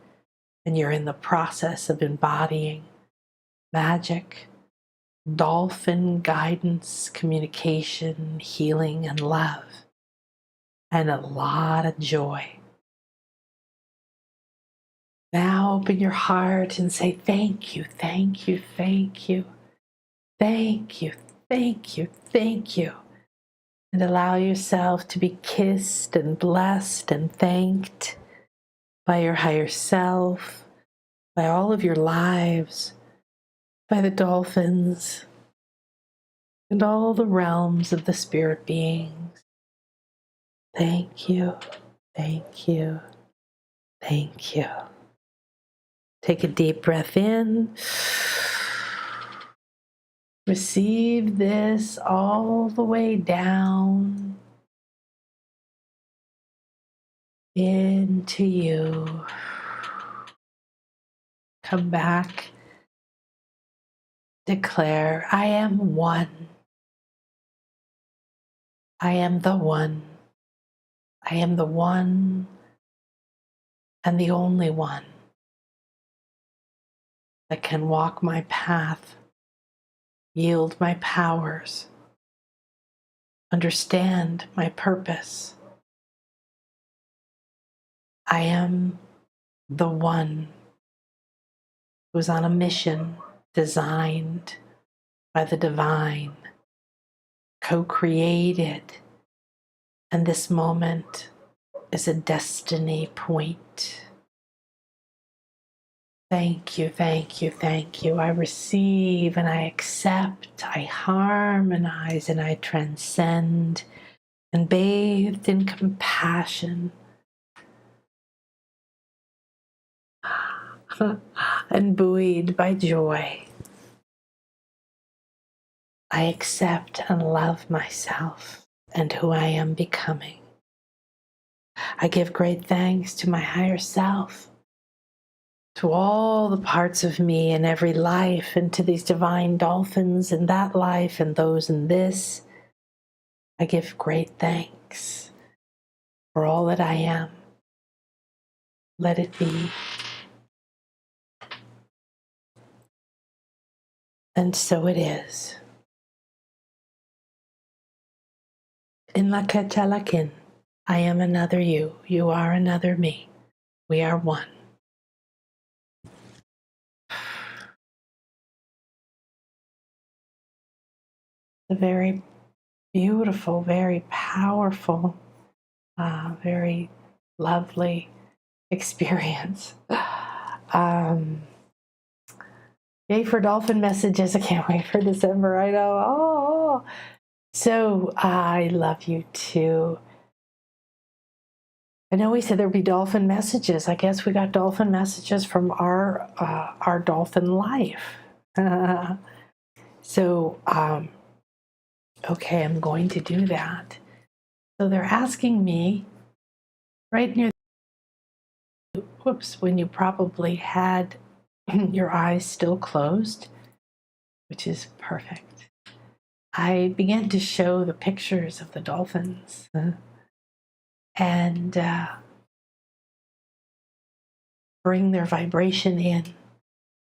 And you're in the process of embodying magic, dolphin guidance, communication, healing, and love, and a lot of joy. Now open your heart and say, thank you, thank you, thank you, thank you, thank you, thank you. And allow yourself to be kissed and blessed and thanked by your higher self, by all of your lives, by the dolphins, and all the realms of the spirit beings. Thank you, thank you, thank you. Take a deep breath in. Receive this all the way down into you. Come back. Declare, I am one. I am the one. I am the one and the only one that can walk my path, yield my powers, understand my purpose. I am the one who's on a mission designed by the divine, co-created, and this moment is a destiny point. Thank you, thank you, thank you. I receive and I accept, I harmonize and I transcend, and bathed in compassion and buoyed by joy. I accept and love myself and who I am becoming. I give great thanks to my higher self, to all the parts of me in every life, and to these divine dolphins in that life and those in this. I give great thanks for all that I am. Let it be. And so it is. In la Kachalakin, I am another you. You are another me. We are one. A very beautiful, very powerful, very lovely experience. Yay for dolphin messages. I can't wait for December. I know. Oh. So I love you too. I know we said there'd be dolphin messages. I guess we got dolphin messages from our Dolphin Life. So, okay, I'm going to do that. So they're asking me right near, when you probably had your eyes still closed, which is perfect. I began to show the pictures of the dolphins and bring their vibration in.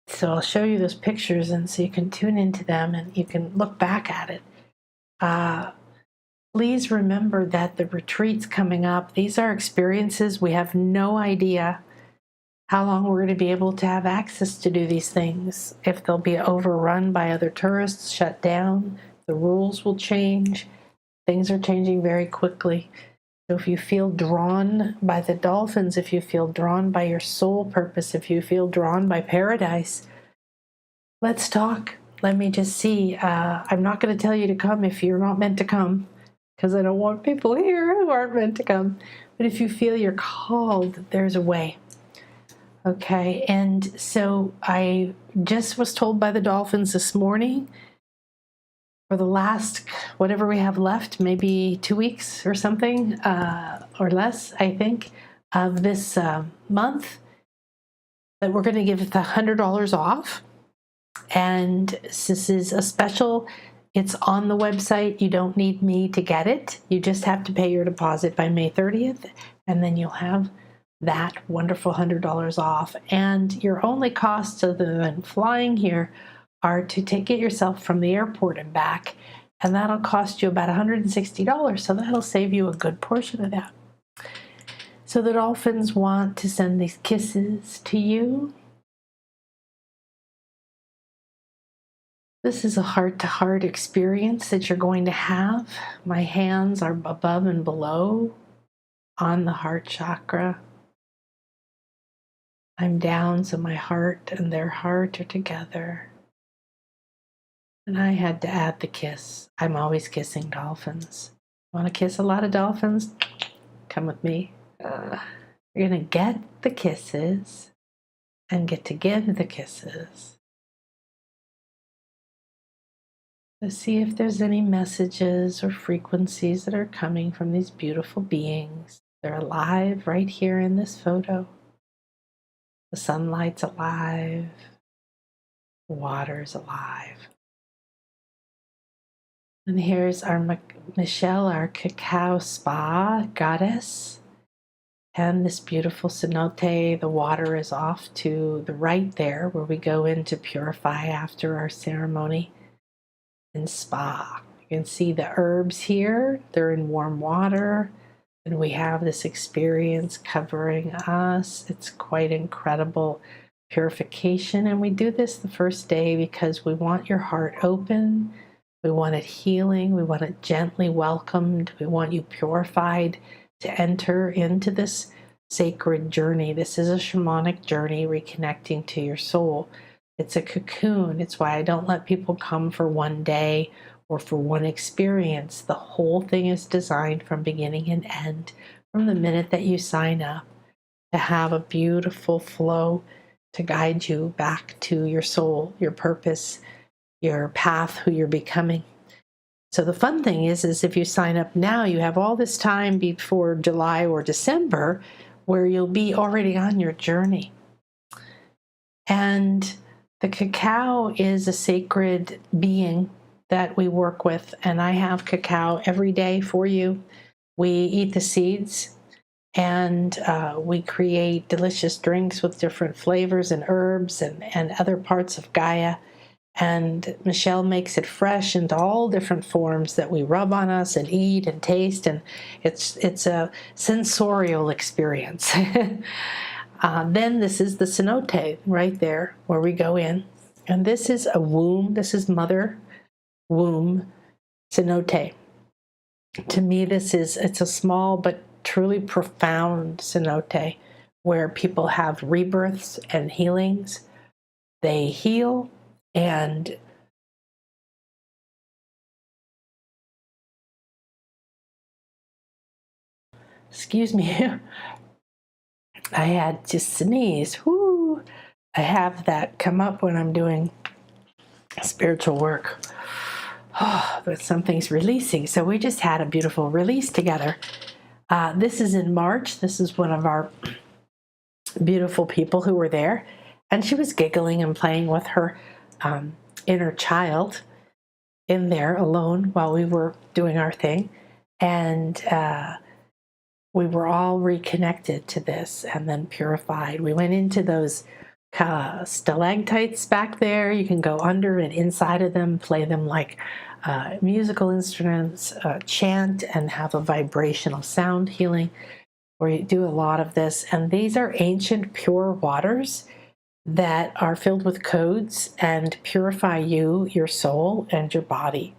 So I'll show you those pictures, and so you can tune into them and you can look back at it. Please remember that the retreats coming up, these are experiences. We have no idea how long we're going to be able to have access to do these things. If they'll be overrun by other tourists, shut down, the rules will change. Things are changing very quickly. So if you feel drawn by the dolphins, if you feel drawn by your soul purpose, if you feel drawn by paradise, let's talk. Let me just see. I'm not going to tell you to come if you're not meant to come, because I don't want people here who aren't meant to come. But if you feel you're called, there's a way. Okay, and so I just was told by the dolphins this morning, for the last, whatever we have left, maybe 2 weeks or something, or less, I think, of this month, that we're going to give the $100 off. And this is a special It's on the website. You don't need me to get it. You just have to pay your deposit by May 30th, and then you'll have that wonderful $100 off. And your only costs other than flying here are to get yourself from the airport and back, and that'll cost you about $160. So that'll save you a good portion of that. So the Dolphins want to send these kisses to you. This is a heart-to-heart experience that you're going to have. My hands are above and below on the heart chakra. I'm down, so my heart and their heart are together. And I had to add the kiss. I'm always kissing dolphins. Want to kiss a lot of dolphins? Come with me. You're going to get the kisses and get to give the kisses. To see if there's any messages or frequencies that are coming from these beautiful beings. They're alive right here in this photo. The sunlight's alive. The water's alive. And here's our Michelle, our cacao spa goddess. And this beautiful cenote. The water is off to the right there, where we go in to purify after our ceremony and spa. You can see the herbs here. They're in warm water. And we have this experience covering us. It's quite incredible purification. And we do this the first day because we want your heart open. We want it healing. We want it gently welcomed. We want you purified to enter into this sacred journey. This is a shamanic journey, reconnecting to your soul. It's a cocoon. It's why I don't let people come for one day or for one experience. The whole thing is designed from beginning and end, from the minute that you sign up, to have a beautiful flow to guide you back to your soul, your purpose, your path, who you're becoming. So the fun thing is if you sign up now, you have all this time before July or December where you'll be already on your journey. And the cacao is a sacred being that we work with, and I have cacao every day for you. We eat the seeds, and we create delicious drinks with different flavors and herbs and other parts of Gaia. And Michelle makes it fresh into all different forms that we rub on us and eat and taste, and it's a sensorial experience. Then this is the cenote right there where we go in, and this is a womb. This is mother womb cenote. To me, it's a small but truly profound cenote where people have rebirths and healings. They heal, and excuse me, I had to sneeze. Whoo! I have that come up when I'm doing spiritual work. Oh, but something's releasing. So we just had a beautiful release together. This is in March. This is one of our beautiful people who were there. And she was giggling and playing with her inner child in there alone while we were doing our thing. And we were all reconnected to this and then purified. We went into those stalactites back there. You can go under and inside of them, play them like musical instruments, chant, and have a vibrational sound healing, where you do a lot of this. And these are ancient pure waters that are filled with codes and purify you, your soul, and your body.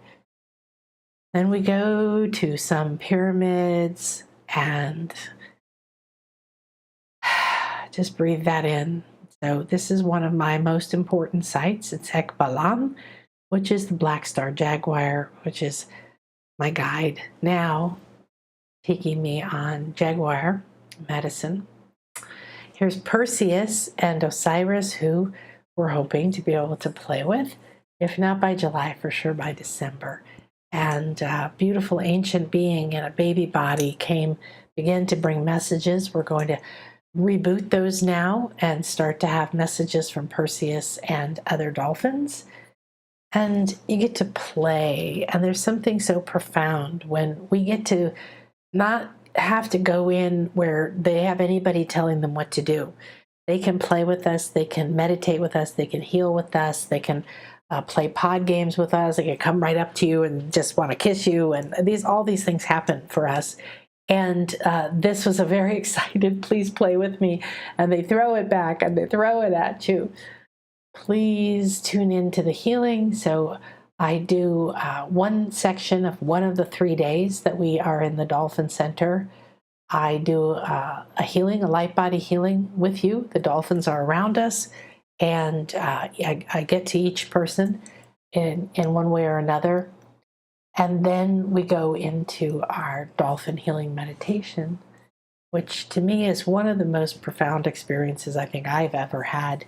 Then we go to some pyramids and just breathe that in. So this is one of my most important sites. It's Balam, which is the black star Jaguar, which is my guide now, taking me on Jaguar medicine. Here's Perseus and Osiris, who we're hoping to be able to play with, if not by July, for sure by December. And a beautiful ancient being in a baby body began to bring messages. We're going to reboot those now and start to have messages from Perseus and other dolphins. and you get to play. And there's something so profound when we get to not have to go in where they have anybody telling them what to do. They can play with us, they can meditate with us, they can heal with us, they can play pod games with us, they can come right up to you and just want to kiss you, and all these things happen for us. And this was a very excited, please play with me, and they throw it back and they throw it at you. Please tune into the healing. So I do one section of one of the 3 days that we are in the Dolphin Center. I do a healing, a light body healing with you. The dolphins are around us, and I get to each person in one way or another. And then we go into our dolphin healing meditation, which to me is one of the most profound experiences I think I've ever had.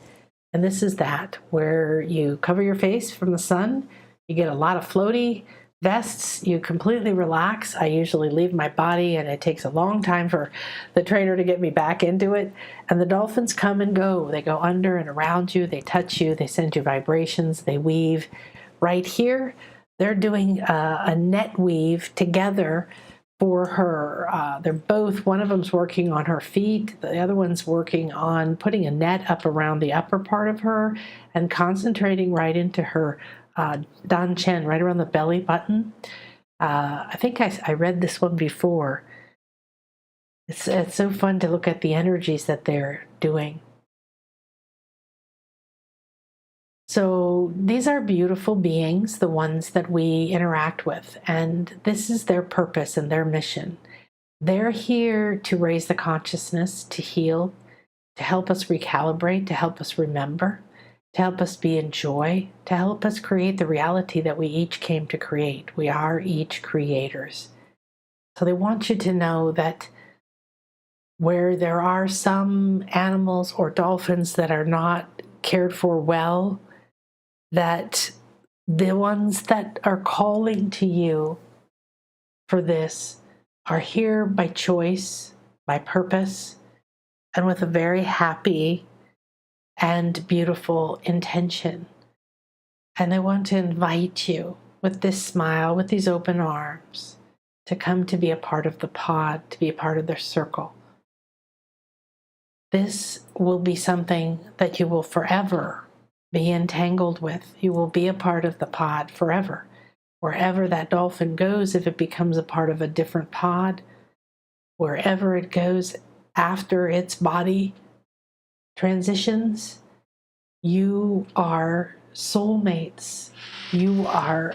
And this is that, where you cover your face from the sun, you get a lot of floaty vests, you completely relax. I usually leave my body, and it takes a long time for the trainer to get me back into it. And the dolphins come and go. They go under and around you, they touch you, they send you vibrations, they weave. Right here, they're doing a net weave together for her. They're both, one of them's working on her feet, the other one's working on putting a net up around the upper part of her and concentrating right into her Dan Chen, right around the belly button. I think I read this one before. It's so fun to look at the energies that they're doing. So these are beautiful beings, the ones that we interact with, and this is their purpose and their mission. They're here to raise the consciousness, to heal, to help us recalibrate, to help us remember, to help us be in joy, to help us create the reality that we each came to create. We are each creators. So they want you to know that where there are some animals or dolphins that are not cared for well, that the ones that are calling to you for this are here by choice, by purpose, and with a very happy and beautiful intention. And I want to invite you with this smile, with these open arms, to come to be a part of the pod, to be a part of their circle. This will be something that you will forever be entangled with. You will be a part of the pod forever. Wherever that dolphin goes, if it becomes a part of a different pod, wherever it goes after its body transitions, you are soulmates. You are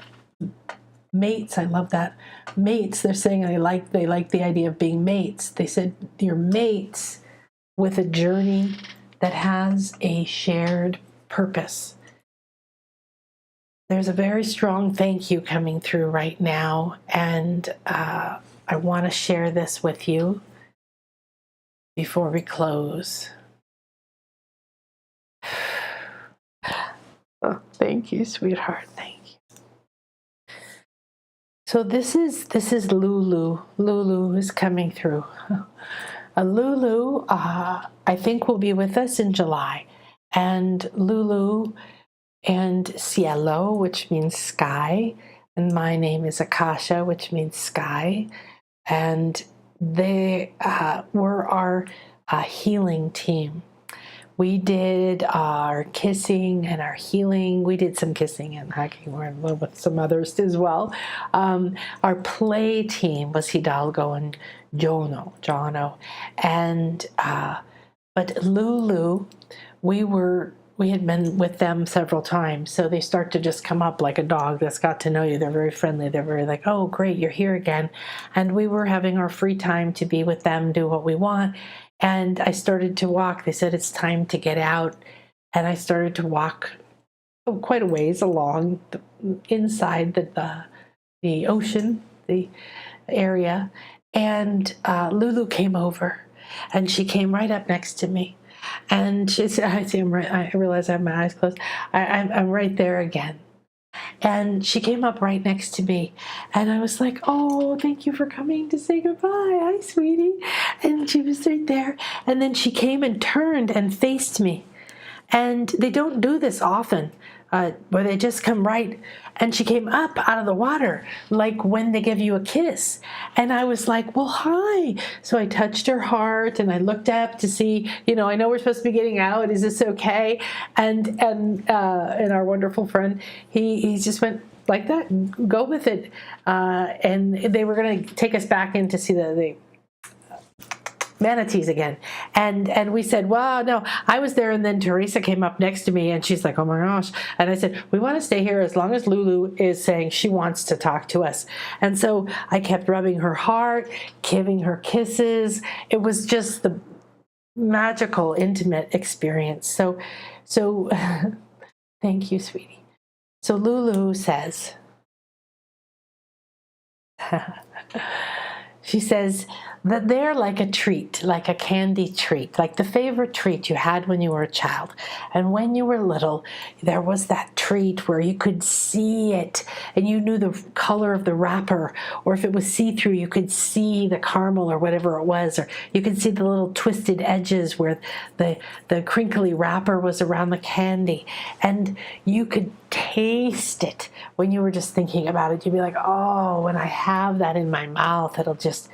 mates. I love that. Mates, they're saying they like the idea of being mates. They said you're mates with a journey that has a shared purpose. There's a very strong thank you coming through right now, and I want to share this with you before we close. Oh, thank you, sweetheart. Thank you. So this is Lulu. Lulu is coming through. Lulu, I think, will be with us in July. And Lulu and Cielo, which means sky, and my name is Akasha, which means sky. And they were our healing team. We did our kissing and our healing. We did some kissing and hugging. We're in love with some others as well. Our play team was Hidalgo and Jono. And but Lulu, we had been with them several times, so they start to just come up like a dog that's got to know you. They're very friendly. They're very like, oh, great, you're here again. And we were having our free time to be with them, do what we want. And I started to walk. They said it's time to get out. And I started to walk quite a ways along inside the ocean, the area. And Lulu came over, and she came right up next to me. And she said, I realize I have my eyes closed. I'm right there again. And she came up right next to me. And I was like, oh, thank you for coming to say goodbye. Hi, sweetie. And she was right there. And then she came and turned and faced me. And they don't do this often, where they just come right. And she came up out of the water, like when they give you a kiss. And I was like, well, hi. So I touched her heart and I looked up to see, I know we're supposed to be getting out. Is this okay? And our wonderful friend, he just went like that, go with it. And they were going to take us back in to see the manatees again, and we said, well, no, I was there, and then Teresa came up next to me and she's like, oh my gosh. And I said, we want to stay here as long as Lulu is saying she wants to talk to us. And so I kept rubbing her heart, giving her kisses. It was just the magical, intimate experience. So thank you, sweetie. So Lulu says, she says that they're like a treat, like a candy treat, like the favorite treat you had when you were a child. And when you were little, there was that treat where you could see it and you knew the color of the wrapper, or if it was see-through, you could see the caramel or whatever it was, or you could see the little twisted edges where the crinkly wrapper was around the candy. And you could taste it when you were just thinking about it. You'd be like, oh, when I have that in my mouth, it'll just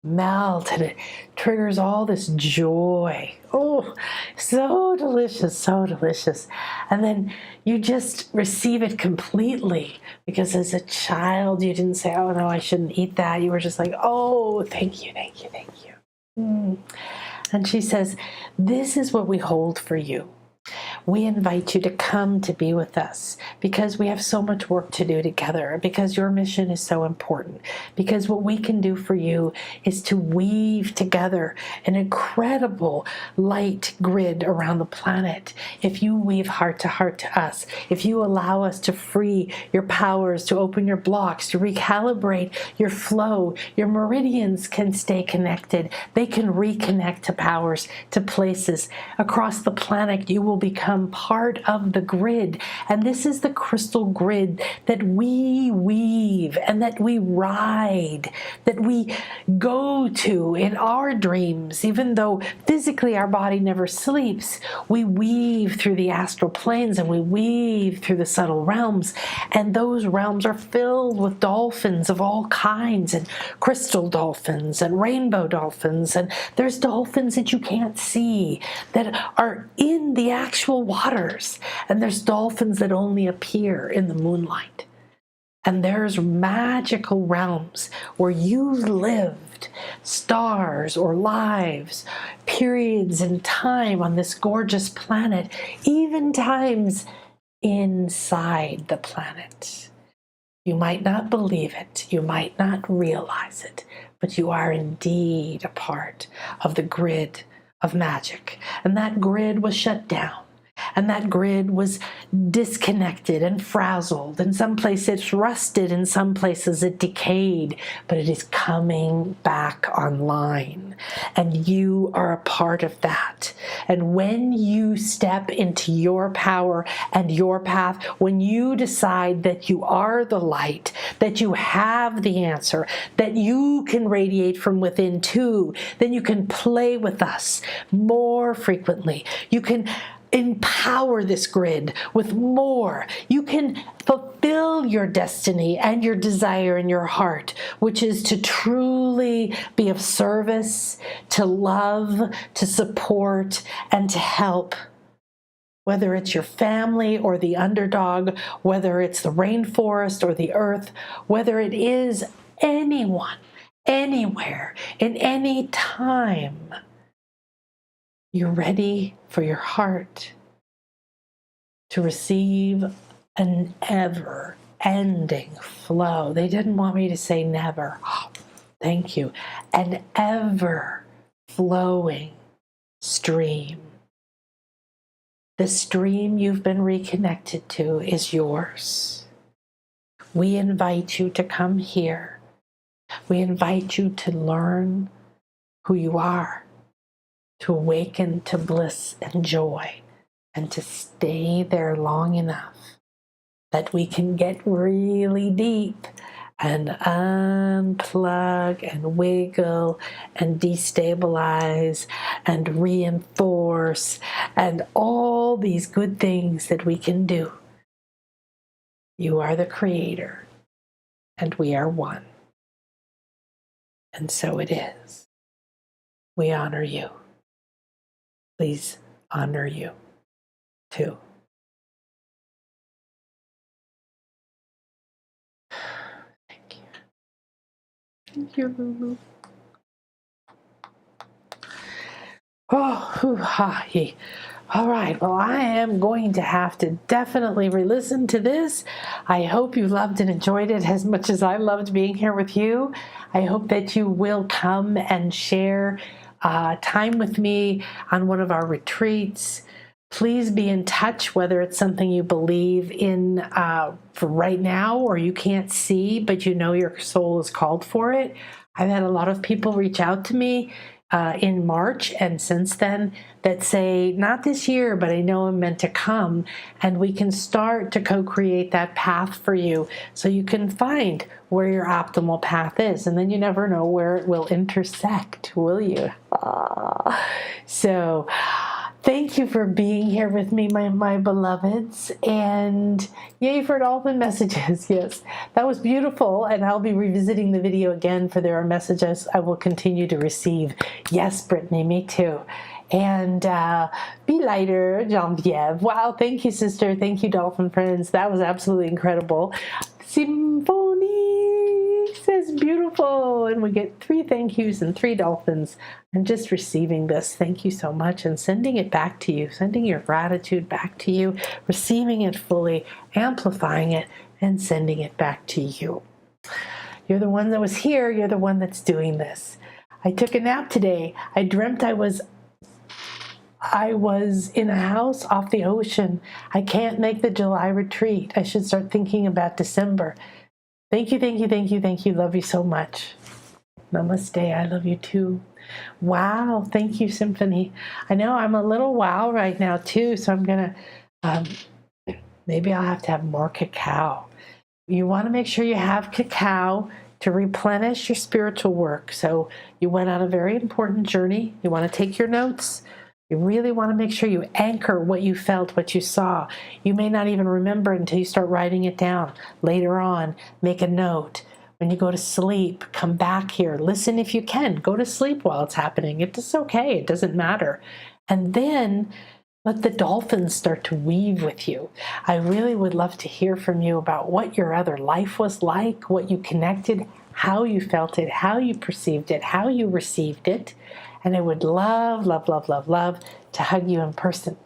melt and it triggers all this joy. Oh, so delicious, so delicious. And then you just receive it completely, because as a child you didn't say, oh no, I shouldn't eat that. You were just like, oh, thank you, thank you, thank you. And she says, this is what we hold for you. We invite you to come to be with us, because we have so much work to do together, because your mission is so important, because what we can do for you is to weave together an incredible light grid around the planet. If you weave heart to us, if you allow us to free your powers, to open your blocks, to recalibrate your flow, your meridians can stay connected. They can reconnect to powers, to places across the planet. You will become part of the grid. And this is the crystal grid that we weave and that we ride, that we go to in our dreams. Even though physically our body never sleeps, we weave through the astral planes and we weave through the subtle realms. And those realms are filled with dolphins of all kinds, and crystal dolphins and rainbow dolphins. And there's dolphins that you can't see that are in the actual waters, and there's dolphins that only appear in the moonlight. And there's magical realms where you lived stars or lives, periods in time on this gorgeous planet, even times inside the planet. You might not believe it, you might not realize it, but you are indeed a part of the grid of magic. And that grid was shut down. And that grid was disconnected and frazzled. In some places it's rusted, in some places it decayed, but it is coming back online. And you are a part of that. And when you step into your power and your path, when you decide that you are the light, that you have the answer, that you can radiate from within too, then you can play with us more frequently. You can empower this grid with more. You can fulfill your destiny and your desire in your heart, which is to truly be of service, to love, to support, and to help. Whether it's your family or the underdog, whether it's the rainforest or the earth, whether it is anyone, anywhere, in any time. You're ready for your heart to receive an ever-ending flow. They didn't want me to say never. Oh, thank you. An ever-flowing stream. The stream you've been reconnected to is yours. We invite you to come here. We invite you to learn who you are, to awaken to bliss and joy, and to stay there long enough that we can get really deep and unplug and wiggle and destabilize and reinforce and all these good things that we can do You are the creator, and we are one. And so it is. We honor you. Please honor you too. Thank you. Thank you, Lulu. Oh, hoo-ha-hee. All right, well, I am going to have to definitely re-listen to this. I hope you loved and enjoyed it as much as I loved being here with you. I hope that you will come and share time with me on one of our retreats. Please be in touch, whether it's something you believe in for right now or you can't see, but you know your soul is called for it. I've had a lot of people reach out to me in March and since then that say, not this year, but I know I'm meant to come, and we can start to co-create that path for you so you can find where your optimal path is, and then you never know where it will intersect, will you? So thank you for being here with me, my beloveds, and yay for dolphin messages. Yes, that was beautiful, and I'll be revisiting the video again, for there are messages I will continue to receive. Yes, Brittany, me too. And be lighter, Genevieve. Wow, thank you, sister. Thank you, dolphin friends. That was absolutely incredible. Symphony says beautiful, and we get 3 thank yous and 3 dolphins. I'm just receiving this. Thank you so much, and sending it back to you, sending your gratitude back to you, receiving it fully, amplifying it, and sending it back to you. You're the one that was here. You're the one that's doing this. I took a nap today. I dreamt I was in a house off the ocean. I can't make the July retreat. I should start thinking about December. Thank you, thank you, thank you, thank you. Love you so much. Namaste. I love you too. Wow. Thank you, Symphony. I know I'm a little wow right now too, so I'm going to, maybe I'll have to have more cacao. You want to make sure you have cacao to replenish your spiritual work. So you went on a very important journey. You want to take your notes. You really want to make sure you anchor what you felt, what you saw. You may not even remember until you start writing it down. Later on, make a note. When you go to sleep, come back here. Listen if you can. Go to sleep while it's happening. It's okay. It doesn't matter. And then let the dolphins start to weave with you. I really would love to hear from you about what your other life was like, what you connected, how you felt it, how you perceived it, how you received it. And I would love, love, love, love, love to hug you in person.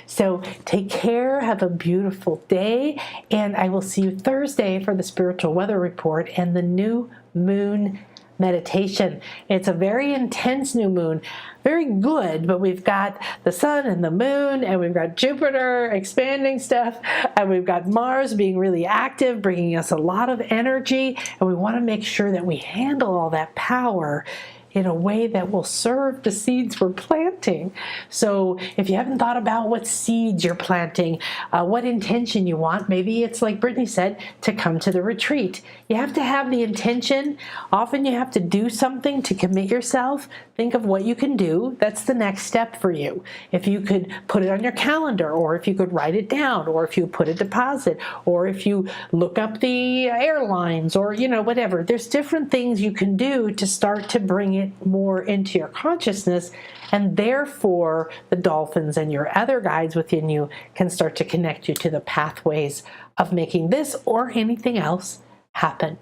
So take care, have a beautiful day, and I will see you Thursday for the spiritual weather report and the new moon meditation. It's a very intense new moon, very good, but we've got the sun and the moon, and we've got Jupiter expanding stuff, and we've got Mars being really active, bringing us a lot of energy, and we want to make sure that we handle all that power in a way that will serve the seeds we're planting. So if you haven't thought about what seeds you're planting, what intention you want, maybe it's like Brittany said, to come to the retreat. You have to have the intention. Often you have to do something to commit yourself. Think of what you can do. That's the next step for you. If you could put it on your calendar, or if you could write it down, or if you put a deposit, or if you look up the airlines, or whatever. There's different things you can do to start to bring it more into your consciousness, and therefore the dolphins and your other guides within you can start to connect you to the pathways of making this or anything else happen.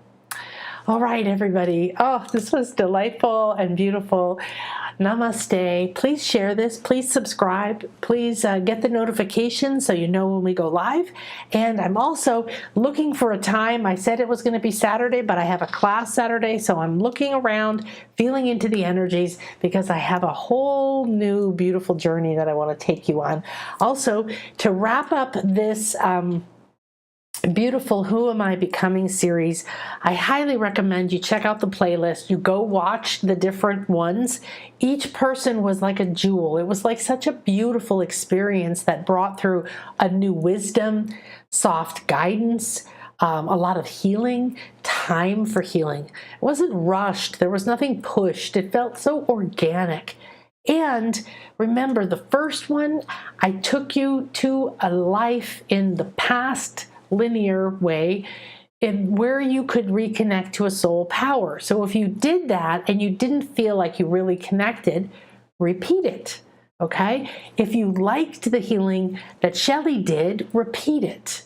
All right, everybody. Oh, this was delightful and beautiful. Namaste. Please share this. Please subscribe. Please get the notifications so you know when we go live. And I'm also looking for a time. I said it was going to be Saturday, but I have a class Saturday. So I'm looking around, feeling into the energies, because I have a whole new beautiful journey that I want to take you on. Also, to wrap up this beautiful Who Am I Becoming series, I highly recommend you check out the playlist. You go watch the different ones. Each person was like a jewel. It was like such a beautiful experience that brought through a new wisdom, soft guidance, a lot of healing, time for healing. It wasn't rushed. There was nothing pushed. It felt so organic. And remember, the first one, I took you to a life in the past, linear way in where you could reconnect to a soul power. So if you did that and you didn't feel like you really connected, repeat it, okay? If you liked the healing that Shelley did, repeat it,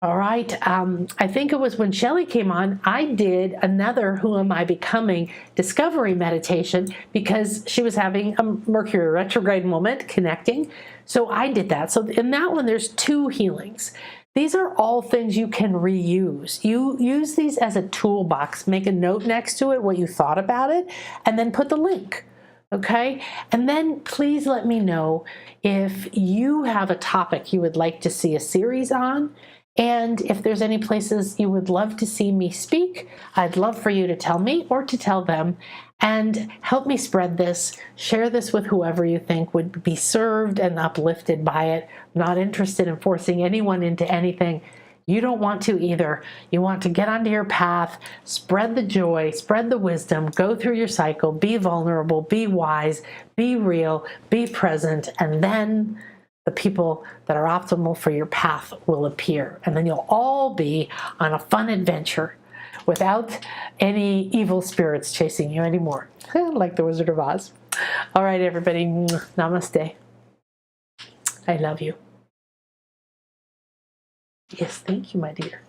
all right? I think it was when Shelley came on, I did another Who Am I Becoming discovery meditation because she was having a Mercury retrograde moment connecting. So I did that. So in that one, there's 2 healings. These are all things you can reuse. You use these as a toolbox. Make a note next to it, what you thought about it, and then put the link, okay? And then please let me know if you have a topic you would like to see a series on, and if there's any places you would love to see me speak. I'd love for you to tell me or to tell them, and help me spread this. Share this with whoever you think would be served and uplifted by it. I'm not interested in forcing anyone into anything. You don't want to either. You want to get onto your path, spread the joy, spread the wisdom, go through your cycle, be vulnerable, be wise, be real, be present, and then the people that are optimal for your path will appear. And then you'll all be on a fun adventure without any evil spirits chasing you anymore, like the Wizard of Oz. All right, everybody, namaste. I love you. Yes, thank you, my dear.